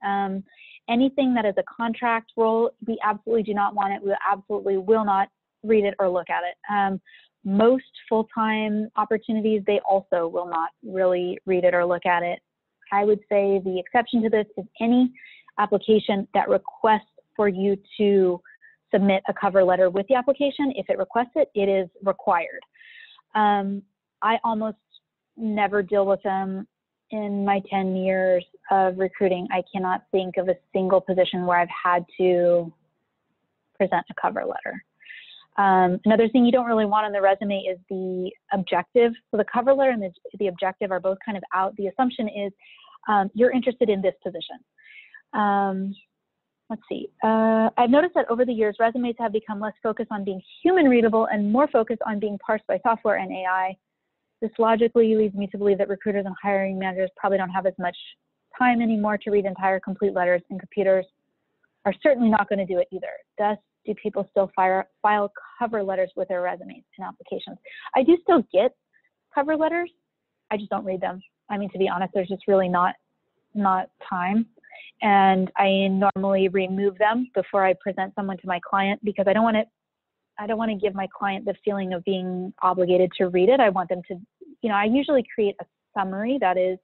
B: Anything that is a contract role, we absolutely do not want it. We absolutely will not read it or look at it. Most full-time opportunities, they also will not really read it or look at it. I would say the exception to this is any application that requests for you to submit a cover letter with the application. If it requests it, it is required. I almost never deal with them in my 10 years of recruiting. I cannot think of a single position where I've had to present a cover letter. Another thing you don't really want on the resume is the objective. So the cover letter and the objective are both kind of out. The assumption is you're interested in this position. Let's see. I've noticed that over the years, resumes have become less focused on being human readable and more focused on being parsed by software and AI. This logically leads me to believe that recruiters and hiring managers probably don't have as much time anymore to read entire complete letters, and computers are certainly not going to do it either. Thus, do people still file cover letters with their resumes and applications? I do still get cover letters. I just don't read them. I mean, to be honest, there's just really not time. And I normally remove them before I present someone to my client because I don't want to give my client the feeling of being obligated to read it. I want them to, I usually create a summary that is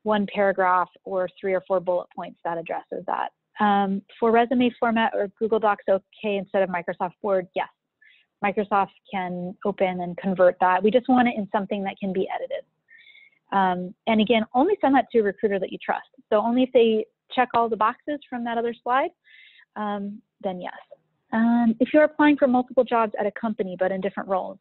B: one paragraph or 3 or 4 bullet points that addresses that. For resume format or Google Docs, okay, instead of Microsoft Word, yes. Microsoft can open and convert that. We just want it in something that can be edited. And again, only send that to a recruiter that you trust. So only if they check all the boxes from that other slide, then yes. If you're applying for multiple jobs at a company but in different roles,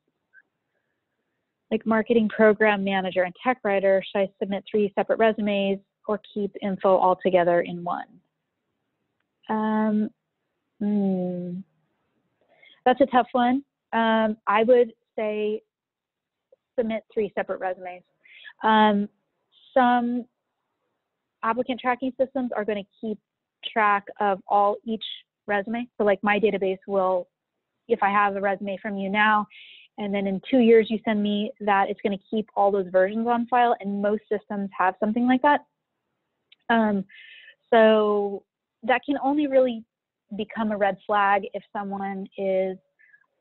B: like marketing program manager and tech writer, should I submit 3 separate resumes or keep info all together in one? That's a tough one. I would say submit 3 separate resumes. Some applicant tracking systems are going to keep track of each resume. So like my database will, if I have a resume from you now, and then in 2 years you send me that, it's going to keep all those versions on file, and most systems have something like that. So that can only really become a red flag if someone is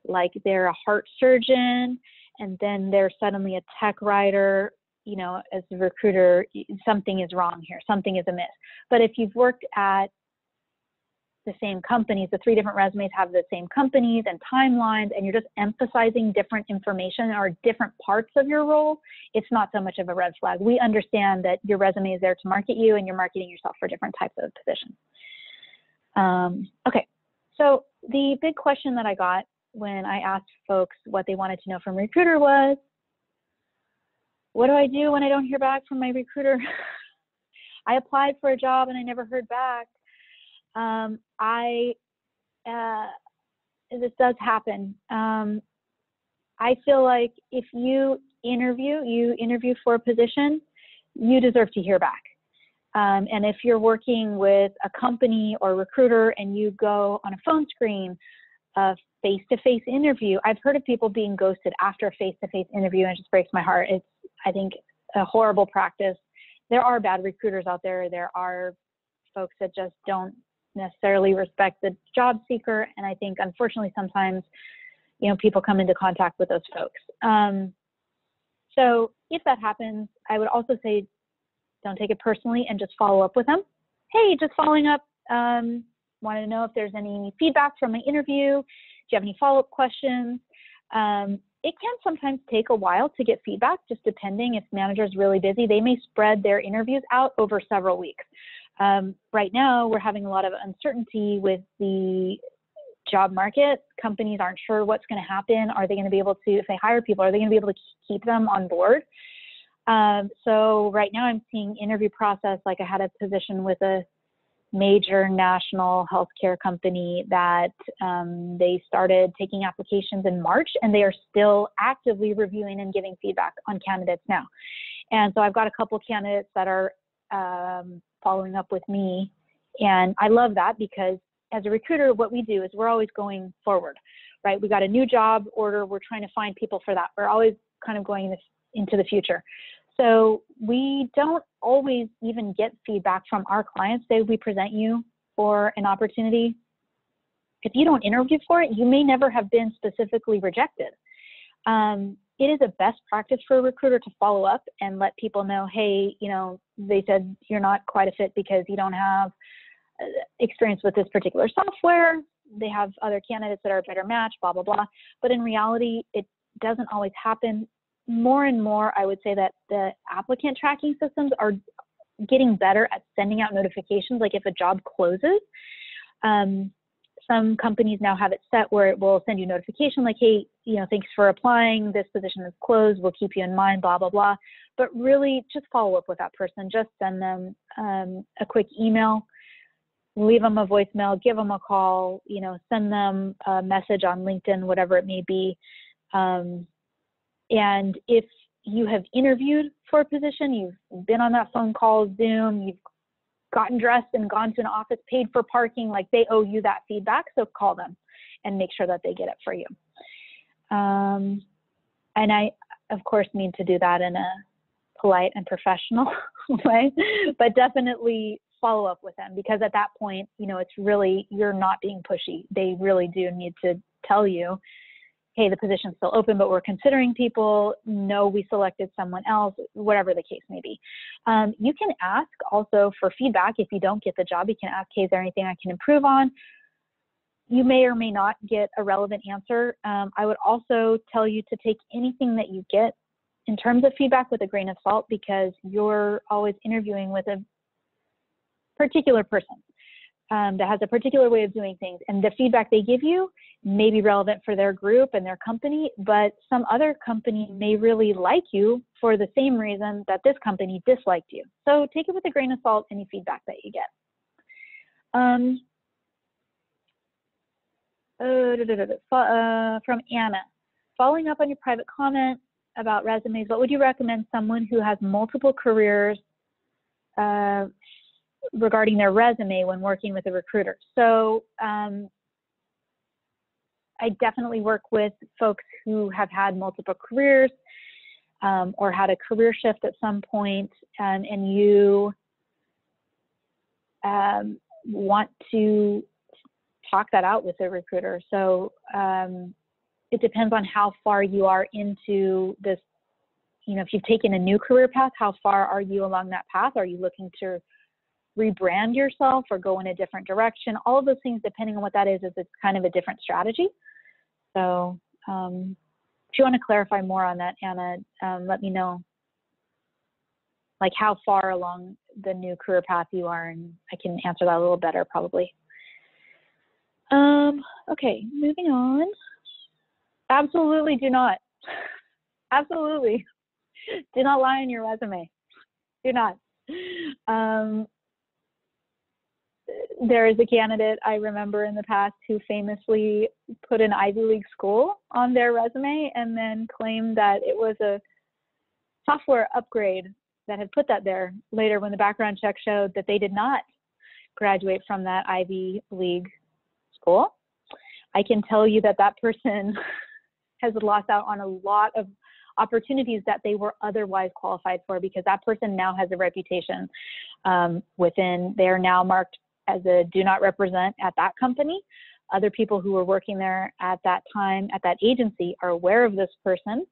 B: like they're a heart surgeon and then they're suddenly a tech writer. As a recruiter, something is wrong here, something is amiss. But if you've worked at the same companies, the 3 different resumes have the same companies and timelines, and you're just emphasizing different information or different parts of your role, it's not so much of a red flag. We understand that your resume is there to market you and you're marketing yourself for different types of positions. Okay, so the big question that I got when I asked folks what they wanted to know from a recruiter was, what do I do when I don't hear back from my recruiter? I applied for a job and I never heard back. This does happen. I feel like if you interview for a position, you deserve to hear back. And if you're working with a company or recruiter and you go on a phone screen, a face-to-face interview, I've heard of people being ghosted after a face-to-face interview, and it just breaks my heart. It's, I think, a horrible practice. There are bad recruiters out there. There are folks that just don't necessarily respect the job seeker. And I think, unfortunately, sometimes, people come into contact with those folks. So if that happens, I would also say, don't take it personally and just follow up with them. Hey, just following up. Wanted to know if there's any feedback from my interview. Do you have any follow-up questions? It can sometimes take a while to get feedback, just depending. If manager's really busy, they may spread their interviews out over several weeks. Right now, we're having a lot of uncertainty with the job market. Companies aren't sure what's going to happen. Are they going to be able to, if they hire people, are they going to be able to keep them on board? So right now I'm seeing interview process, like I had a position with a major national healthcare company that they started taking applications in March, and they are still actively reviewing and giving feedback on candidates now. And so I've got a couple candidates that are following up with me, and I love that because as a recruiter, what we do is we're always going forward, right? We got a new job order, we're trying to find people for that. We're always kind of going into the future. So we don't always even get feedback from our clients. Say we present you for an opportunity. If you don't interview for it, you may never have been specifically rejected. It is a best practice for a recruiter to follow up and let people know, hey, you know, they said you're not quite a fit because you don't have experience with this particular software. They have other candidates that are a better match, blah, blah, blah. But in reality, it doesn't always happen. More and more, I would say that the applicant tracking systems are getting better at sending out notifications. Like if a job closes, some companies now have it set where it will send you notification like, hey, you know, thanks for applying. This position is closed. We'll keep you in mind, blah, blah, blah. But really just follow up with that person. Just send them a quick email, leave them a voicemail, give them a call, you know, send them a message on LinkedIn, whatever it may be. And if you have interviewed for a position, you've been on that phone call, Zoom, you've gotten dressed and gone to an office, paid for parking, like they owe you that feedback. So call them and make sure that they get it for you. And I, of course, mean to do that in a polite and professional way, but definitely follow up with them, because at that point, you know, it's really, you're not being pushy. They really do need to tell you, hey, the position's still open, but we're considering people. No, we selected someone else, whatever the case may be. You can ask also for feedback. If you don't get the job, you can ask, hey, is there anything I can improve on? You may or may not get a relevant answer. I would also tell you to take anything that you get in terms of feedback with a grain of salt, because you're always interviewing with a particular person that has a particular way of doing things, and the feedback they give you may be relevant for their group and their company, but some other company may really like you for the same reason that this company disliked you. So take it with a grain of salt, any feedback that you get. From Anna, following up on your private comment about resumes, what would you recommend someone who has multiple careers regarding their resume when working with a recruiter? So I definitely work with folks who have had multiple careers or had a career shift at some point, and you want to talk that out with the recruiter. So it depends on how far you are into this. You know, if you've taken a new career path, how far are you along that path? Are you looking to rebrand yourself or go in a different direction? All of those things, depending on what that is it's kind of a different strategy. So if you want to clarify more on that, Anna, let me know, like how far along the new career path you are, and I can answer that a little better probably. Okay, moving on. Absolutely do not. Absolutely. Do not lie on your resume. Do not. There is a candidate I remember in the past who famously put an Ivy League school on their resume and then claimed that it was a software upgrade that had put that there. Later, when the background check showed that they did not graduate from that Ivy League school, I can tell you that that person has lost out on a lot of opportunities that they were otherwise qualified for, because that person now has a reputation within, they are now marked as a do not represent at that company. Other people who were working there at that time, at that agency, are aware of this person.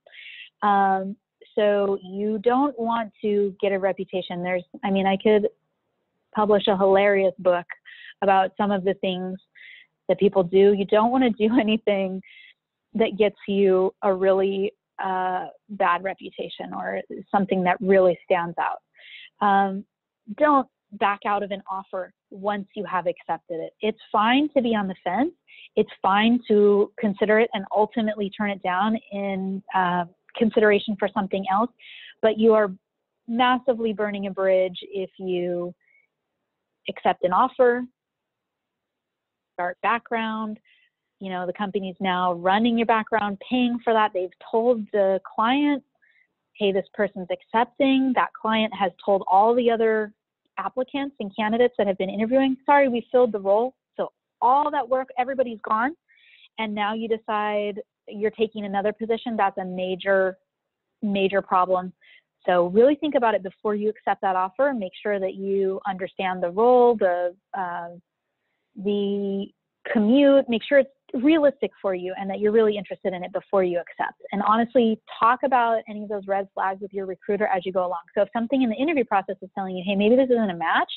B: So you don't want to get a reputation. I mean, I could publish a hilarious book about some of the things that people do. You don't want to do anything that gets you a really bad reputation or something that really stands out. Don't back out of an offer once you have accepted it. It's fine to be on the fence. It's fine to consider it and ultimately turn it down in consideration for something else, but you are massively burning a bridge if you accept an offer, start background. You know, the company's now running your background, paying for that. They've told the client, hey, this person's accepting. That client has told all the other applicants and candidates that have been interviewing, sorry, we filled the role. So all that work, everybody's gone. And now you decide you're taking another position. That's a major, major problem. So really think about it before you accept that offer. Make sure that you understand the role, the commute. Make sure it's realistic for you and that you're really interested in it before you accept. And honestly, talk about any of those red flags with your recruiter as you go along. So if something in the interview process is telling you, hey, maybe this isn't a match,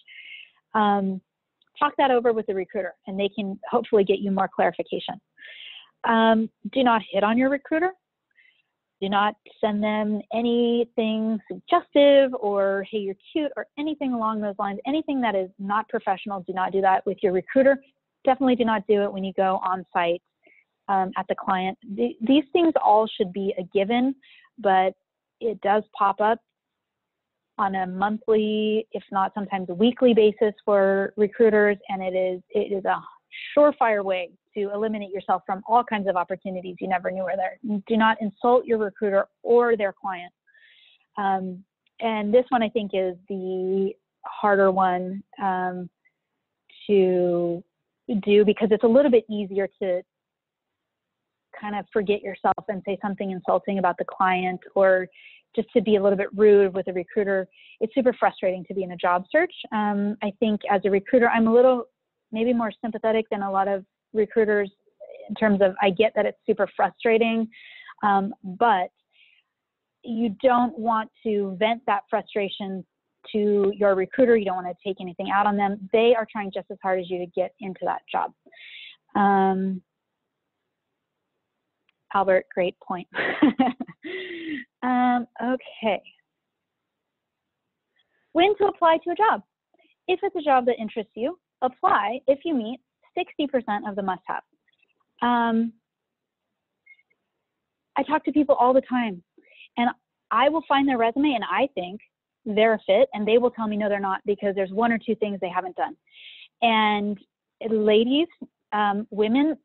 B: talk that over with the recruiter and they can hopefully get you more clarification. Do not hit on your recruiter. Do not send them anything suggestive or, hey, you're cute or anything along those lines. Anything that is not professional, do not do that with your recruiter. Definitely do not do it when you go on site at the client. These things all should be a given, but it does pop up on a monthly, if not sometimes a weekly basis for recruiters, and it is a surefire way to eliminate yourself from all kinds of opportunities you never knew were there. Do not insult your recruiter or their client. And this one I think is the harder one to do because it's a little bit easier to kind of forget yourself and say something insulting about the client or just to be a little bit rude with a recruiter. It's super frustrating to be in a job search. I think as a recruiter, I'm a little maybe more sympathetic than a lot of recruiters in terms of I get that it's super frustrating, but you don't want to vent that frustration to your recruiter. You don't want to take anything out on them. They are trying just as hard as you to get into that job. Albert, great point. Okay. When to apply to a job? If it's a job that interests you, apply if you meet 60% of the must-haves. I talk to people all the time, and I will find their resume, and I think they're a fit, and they will tell me, no, they're not, because there's one or two things they haven't done. And ladies, women,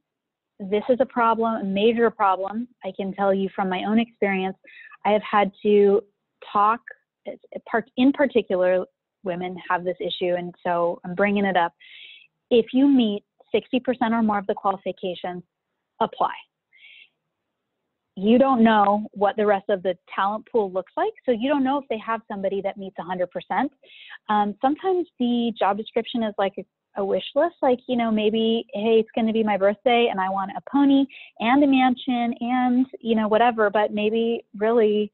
B: this is a problem, a major problem. I can tell you from my own experience, I have had to talk, in particular, women have this issue, and so I'm bringing it up. If you meet 60% or more of the qualifications, apply. You don't know what the rest of the talent pool looks like, so you don't know if they have somebody that meets 100%. Sometimes the job description is like a wish list, like, you know, maybe, hey, it's going to be my birthday and I want a pony and a mansion and, you know, whatever, but maybe really,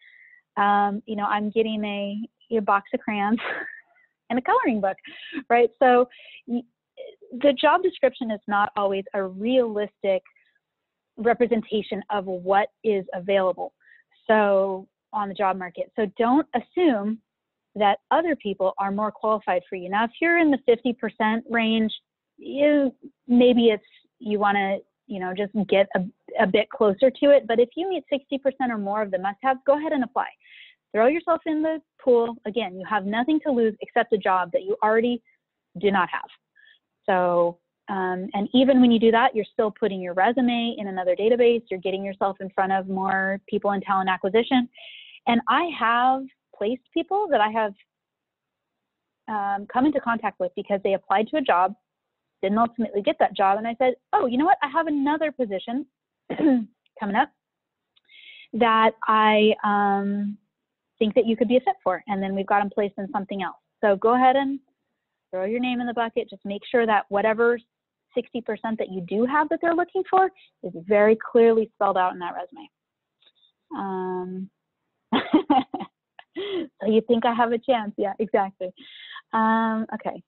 B: you know, I'm getting a box of crayons and a coloring book, right? So the job description is not always a realistic representation of what is available so on the job market. So don't assume that other people are more qualified for you. Now, if you're in the 50% range, maybe it's you want to, you know, just get a bit closer to it. But if you meet 60% or more of the must-haves, go ahead and apply. Throw yourself in the pool. Again, you have nothing to lose except a job that you already do not have. So, and even when you do that, you're still putting your resume in another database. You're getting yourself in front of more people in talent acquisition. And I have placed people that I have come into contact with because they applied to a job, didn't ultimately get that job. And I said, oh, you know what? I have another position coming up that I think that you could be a fit for. And then we've got them placed in something else. So go ahead and throw your name in the bucket. Just make sure that whatever 60% that you do have that they're looking for is very clearly spelled out in that resume. So you think I have a chance? Yeah, exactly. Okay.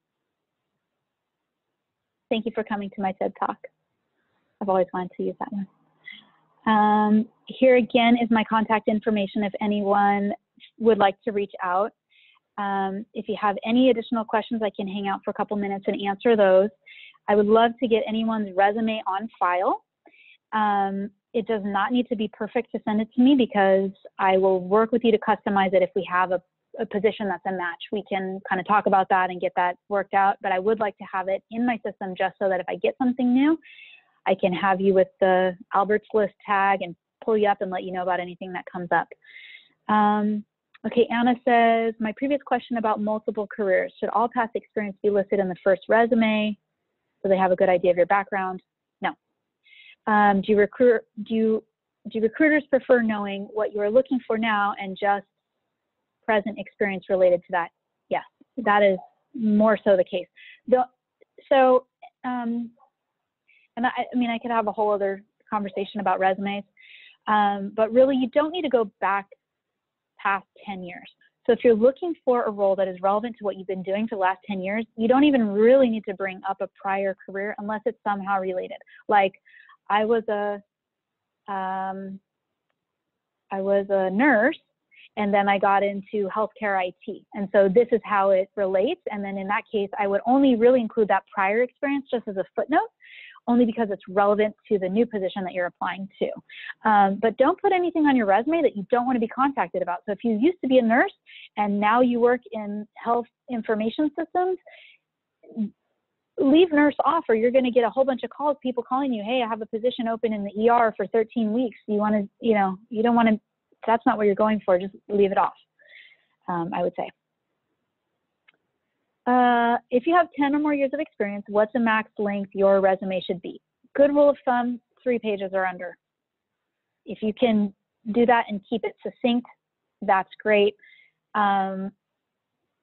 B: Thank you for coming to my TED Talk. I've always wanted to use that one. Here again is my contact information if anyone would like to reach out. If you have any additional questions, I can hang out for a couple minutes and answer those. I would love to get anyone's resume on file. It does not need to be perfect to send it to me, because I will work with you to customize it if we have a position that's a match. We can kind of talk about that and get that worked out, but I would like to have it in my system just so that if I get something new, I can have you with the Albert's List tag and pull you up and let you know about anything that comes up. Okay, Anna says, my previous question about multiple careers, should all past experience be listed in the first resume so they have a good idea of your background? No. Do recruiters prefer knowing what you are looking for now and just present experience related to that? Yes, that is more so the case. And I mean, I could have a whole other conversation about resumes, but really you don't need to go back past 10 years. So if you're looking for a role that is relevant to what you've been doing for the last 10 years, you don't even really need to bring up a prior career unless it's somehow related. Like I was a nurse, and then I got into healthcare IT. And so this is how it relates. And then in that case, I would only really include that prior experience just as a footnote, only because it's relevant to the new position that you're applying to. But don't put anything on your resume that you don't want to be contacted about. So if you used to be a nurse and now you work in health information systems, leave nurse off, or you're going to get a whole bunch of calls, people calling you, hey, I have a position open in the ER for 13 weeks. You want to, you don't want to, that's not what you're going for. Just leave it off, I would say. If you have 10 or more years of experience, what's the max length your resume should be? Good rule of thumb, 3 pages or under. If you can do that and keep it succinct, that's great.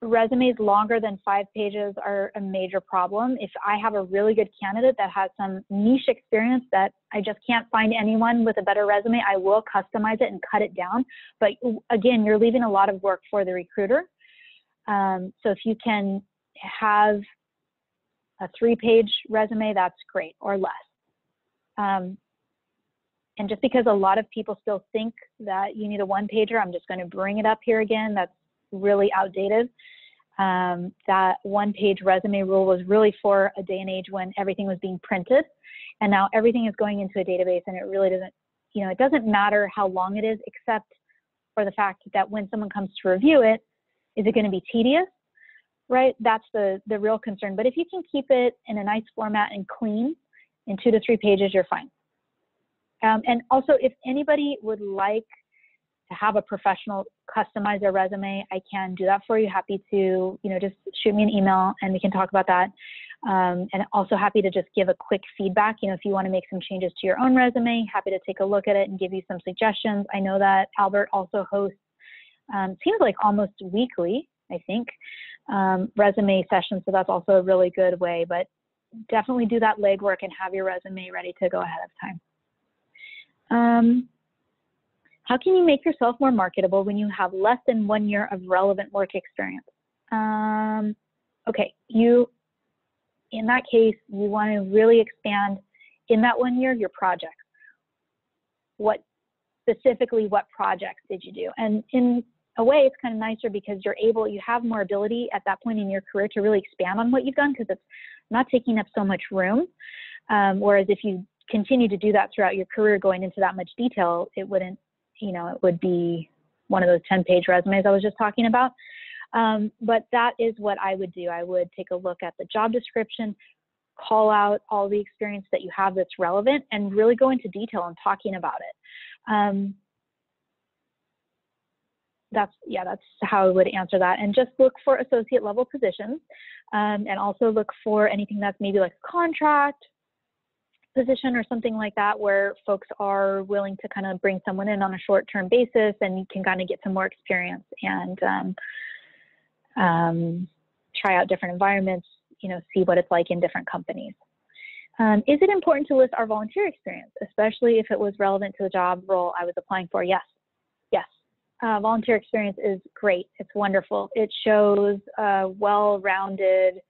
B: Resumes longer than 5 pages are a major problem. If I have a really good candidate that has some niche experience that I just can't find anyone with a better resume, I will customize it and cut it down. But again, you're leaving a lot of work for the recruiter. So if you can have a 3-page resume, that's great, or less. And just because a lot of people still think that you need a 1-pager, I'm just going to bring it up here again. That's really outdated. That 1-page resume rule was really for a day and age when everything was being printed, and now everything is going into a database, and it really doesn't, it doesn't matter how long it is, except for the fact that when someone comes to review it, is it going to be tedious, right? That's the real concern. But if you can keep it in a nice format and clean in 2 to 3 pages, you're fine. And also, if anybody would like to have a professional customize their resume, I can do that for you. Happy to, just shoot me an email and we can talk about that. And also happy to just give a quick feedback. If you want to make some changes to your own resume, happy to take a look at it and give you some suggestions. I know that Albert also hosts, seems like almost weekly, I think, resume sessions. So that's also a really good way, but definitely do that legwork and have your resume ready to go ahead of time. How can you make yourself more marketable when you have less than 1 year of relevant work experience? Okay, in that case, you want to really expand in that 1 year your projects. What projects did you do? And in a way, it's kind of nicer because you have more ability at that point in your career to really expand on what you've done, because it's not taking up so much room. Whereas if you continue to do that throughout your career, going into that much detail, it wouldn't, it would be one of those 10-page resumes I was just talking about. But that is what I would do. I would take a look at the job description, call out all the experience that you have that's relevant, and really go into detail on talking about it. That's how I would answer that. And just look for associate level positions, and also look for anything that's maybe like a contract position or something like that, where folks are willing to kind of bring someone in on a short-term basis, and you can kind of get some more experience and try out different environments, see what it's like in different companies. Is it important to list our volunteer experience, especially if it was relevant to the job role I was applying for? Yes. Volunteer experience is great. It's wonderful. It shows a well-rounded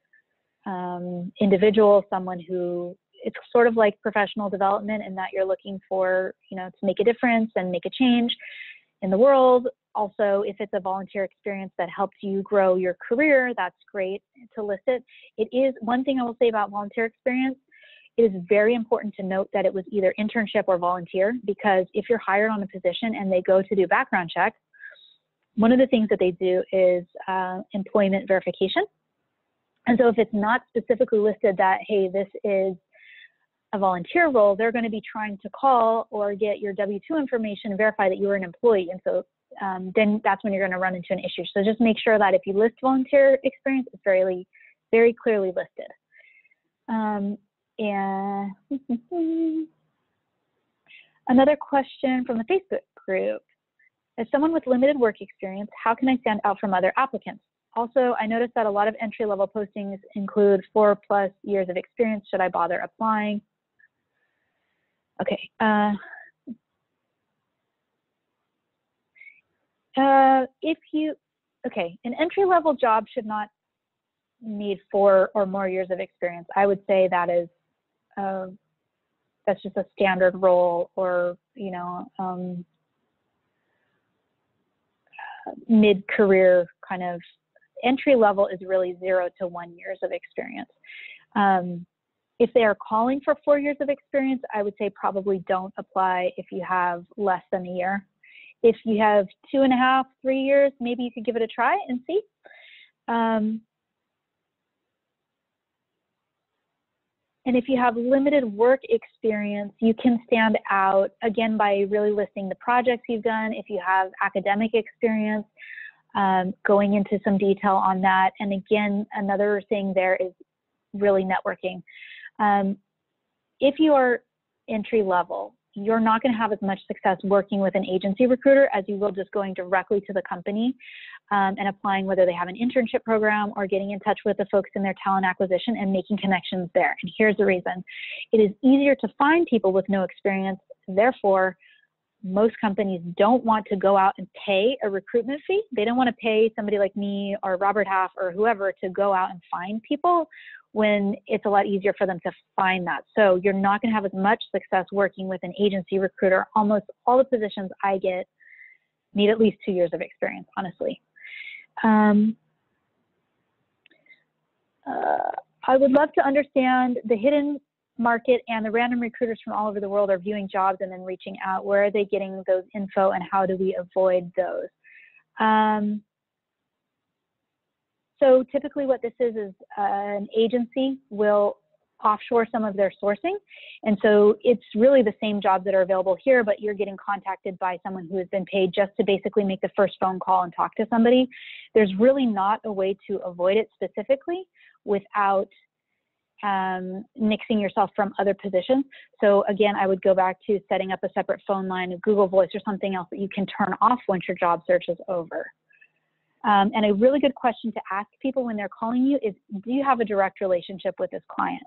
B: individual, someone who, it's sort of like professional development in that you're looking for, to make a difference and make a change in the world. Also, if it's a volunteer experience that helps you grow your career, that's great to list it. It is one thing I will say about volunteer experience. It is very important to note that it was either internship or volunteer, because if you're hired on a position and they go to do background checks, one of the things that they do is employment verification. And so if it's not specifically listed that, hey, this is a volunteer role, they're going to be trying to call or get your W-2 information and verify that you were an employee. And so then that's when you're going to run into an issue. So just make sure that if you list volunteer experience, it's very clearly listed. And another question from the Facebook group. As someone with limited work experience, how can I stand out from other applicants? Also, I noticed that a lot of entry-level postings include 4+ years of experience. Should I bother applying? Okay. An entry-level job should not need 4 or more years of experience. I would say that is, that's just a standard role, or, you know, mid-career kind of. Entry level is really 0 to 1 years of experience. If they are calling for 4 years of experience, I would say probably don't apply if you have less than a year. If you have 2.5, 3 years, maybe you could give it a try and see. And if you have limited work experience, you can stand out, again, by really listing the projects you've done. If you have academic experience, going into some detail on that. And again, another thing there is really networking. If you are entry level, you're not going to have as much success working with an agency recruiter as you will just going directly to the company and applying, whether they have an internship program or getting in touch with the folks in their talent acquisition and making connections there. And here's the reason. It is easier to find people with no experience. Therefore, most companies don't want to go out and pay a recruitment fee. They don't want to pay somebody like me or Robert Half or whoever to go out and find people when it's a lot easier for them to find that. So you're not going to have as much success working with an agency recruiter. Almost all the positions I get need at least 2 years of experience, honestly. I would love to understand the hidden market and the random recruiters from all over the world are viewing jobs and then reaching out. Where are they getting those info and how do we avoid those? So typically what this is an agency will offshore some of their sourcing. And so it's really the same jobs that are available here, but you're getting contacted by someone who has been paid just to basically make the first phone call and talk to somebody. There's really not a way to avoid it specifically without nixing yourself from other positions. So again, I would go back to setting up a separate phone line, a Google Voice, or something else that you can turn off once your job search is over. And a really good question to ask people when they're calling you is, do you have a direct relationship with this client?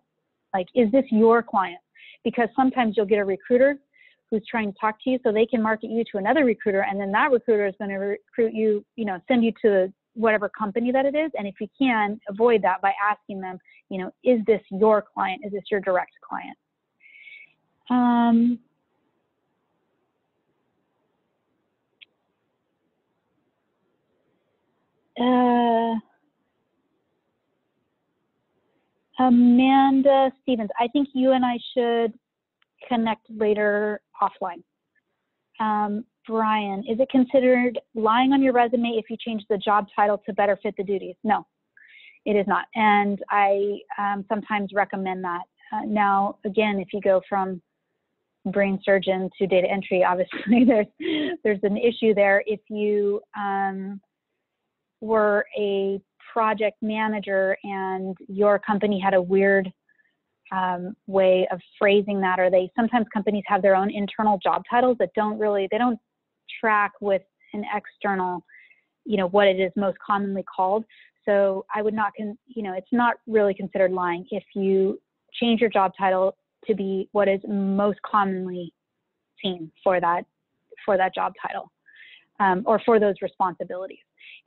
B: Like, is this your client? Because sometimes you'll get a recruiter who's trying to talk to you so they can market you to another recruiter, and then that recruiter is going to recruit you, you know, send you to whatever company that it is. And if you can, avoid that by asking them, you know, is this your client? Is this your direct client? Amanda Stevens, I think you and I should connect later offline. Brian, is it considered lying on your resume if you change the job title to better fit the duties? No, it is not. And I sometimes recommend that. Now, again, if you go from brain surgeon to data entry, obviously there's an issue there. If you were a project manager and your company had a weird way of phrasing that, or sometimes companies have their own internal job titles that they don't track with an external, you know, what it is most commonly called. So I would not, it's not really considered lying if you change your job title to be what is most commonly seen for that job title, or for those responsibilities.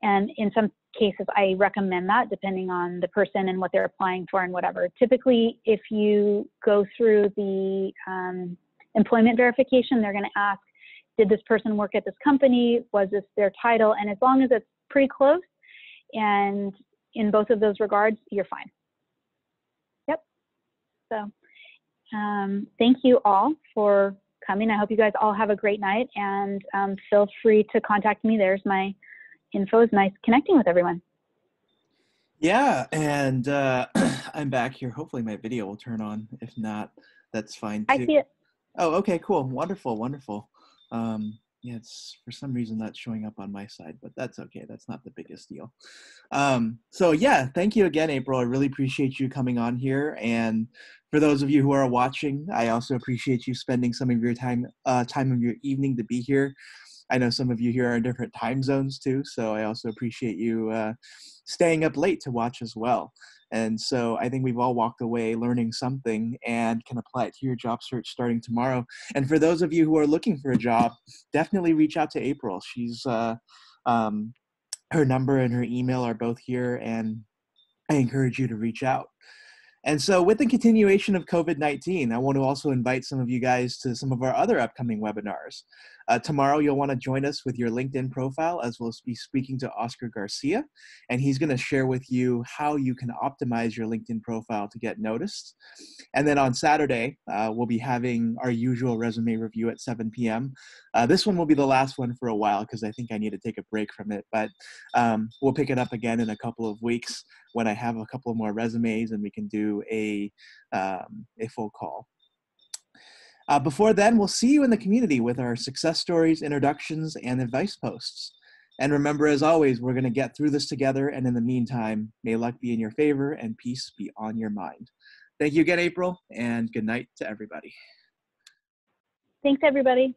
B: And in some cases, I recommend that depending on the person and what they're applying for and whatever. Typically, if you go through the employment verification, they're going to ask, did this person work at this company? Was this their title? And as long as it's pretty close and in both of those regards, you're fine. Yep. So thank you all for coming. I hope you guys all have a great night, and feel free to contact me. There's my info. It's nice connecting with everyone.
A: Yeah, and I'm back here. Hopefully my video will turn on. If not, that's fine too.
B: I see it.
A: Oh, okay, cool. Wonderful, wonderful. Yeah, it's for some reason not showing up on my side, but that's okay. That's not the biggest deal. So yeah, thank you again, April. I really appreciate you coming on here. And for those of you who are watching, I also appreciate you spending some of your time of your evening to be here. I know some of you here are in different time zones too, so I also appreciate you staying up late to watch as well. And so I think we've all walked away learning something and can apply it to your job search starting tomorrow. And for those of you who are looking for a job, definitely reach out to April. She's her number and her email are both here, and I encourage you to reach out. And so with the continuation of COVID-19, I want to also invite some of you guys to some of our other upcoming webinars. Tomorrow, you'll want to join us with your LinkedIn profile, as we'll be speaking to Oscar Garcia, and he's going to share with you how you can optimize your LinkedIn profile to get noticed. And then on Saturday, we'll be having our usual resume review at 7 p.m. This one will be the last one for a while because I think I need to take a break from it, but we'll pick it up again in a couple of weeks when I have a couple more resumes and we can do a full call. Before then, we'll see you in the community with our success stories, introductions, and advice posts. And remember, as always, we're going to get through this together. And in the meantime, may luck be in your favor and peace be on your mind. Thank you again, April, and good night to everybody.
B: Thanks, everybody.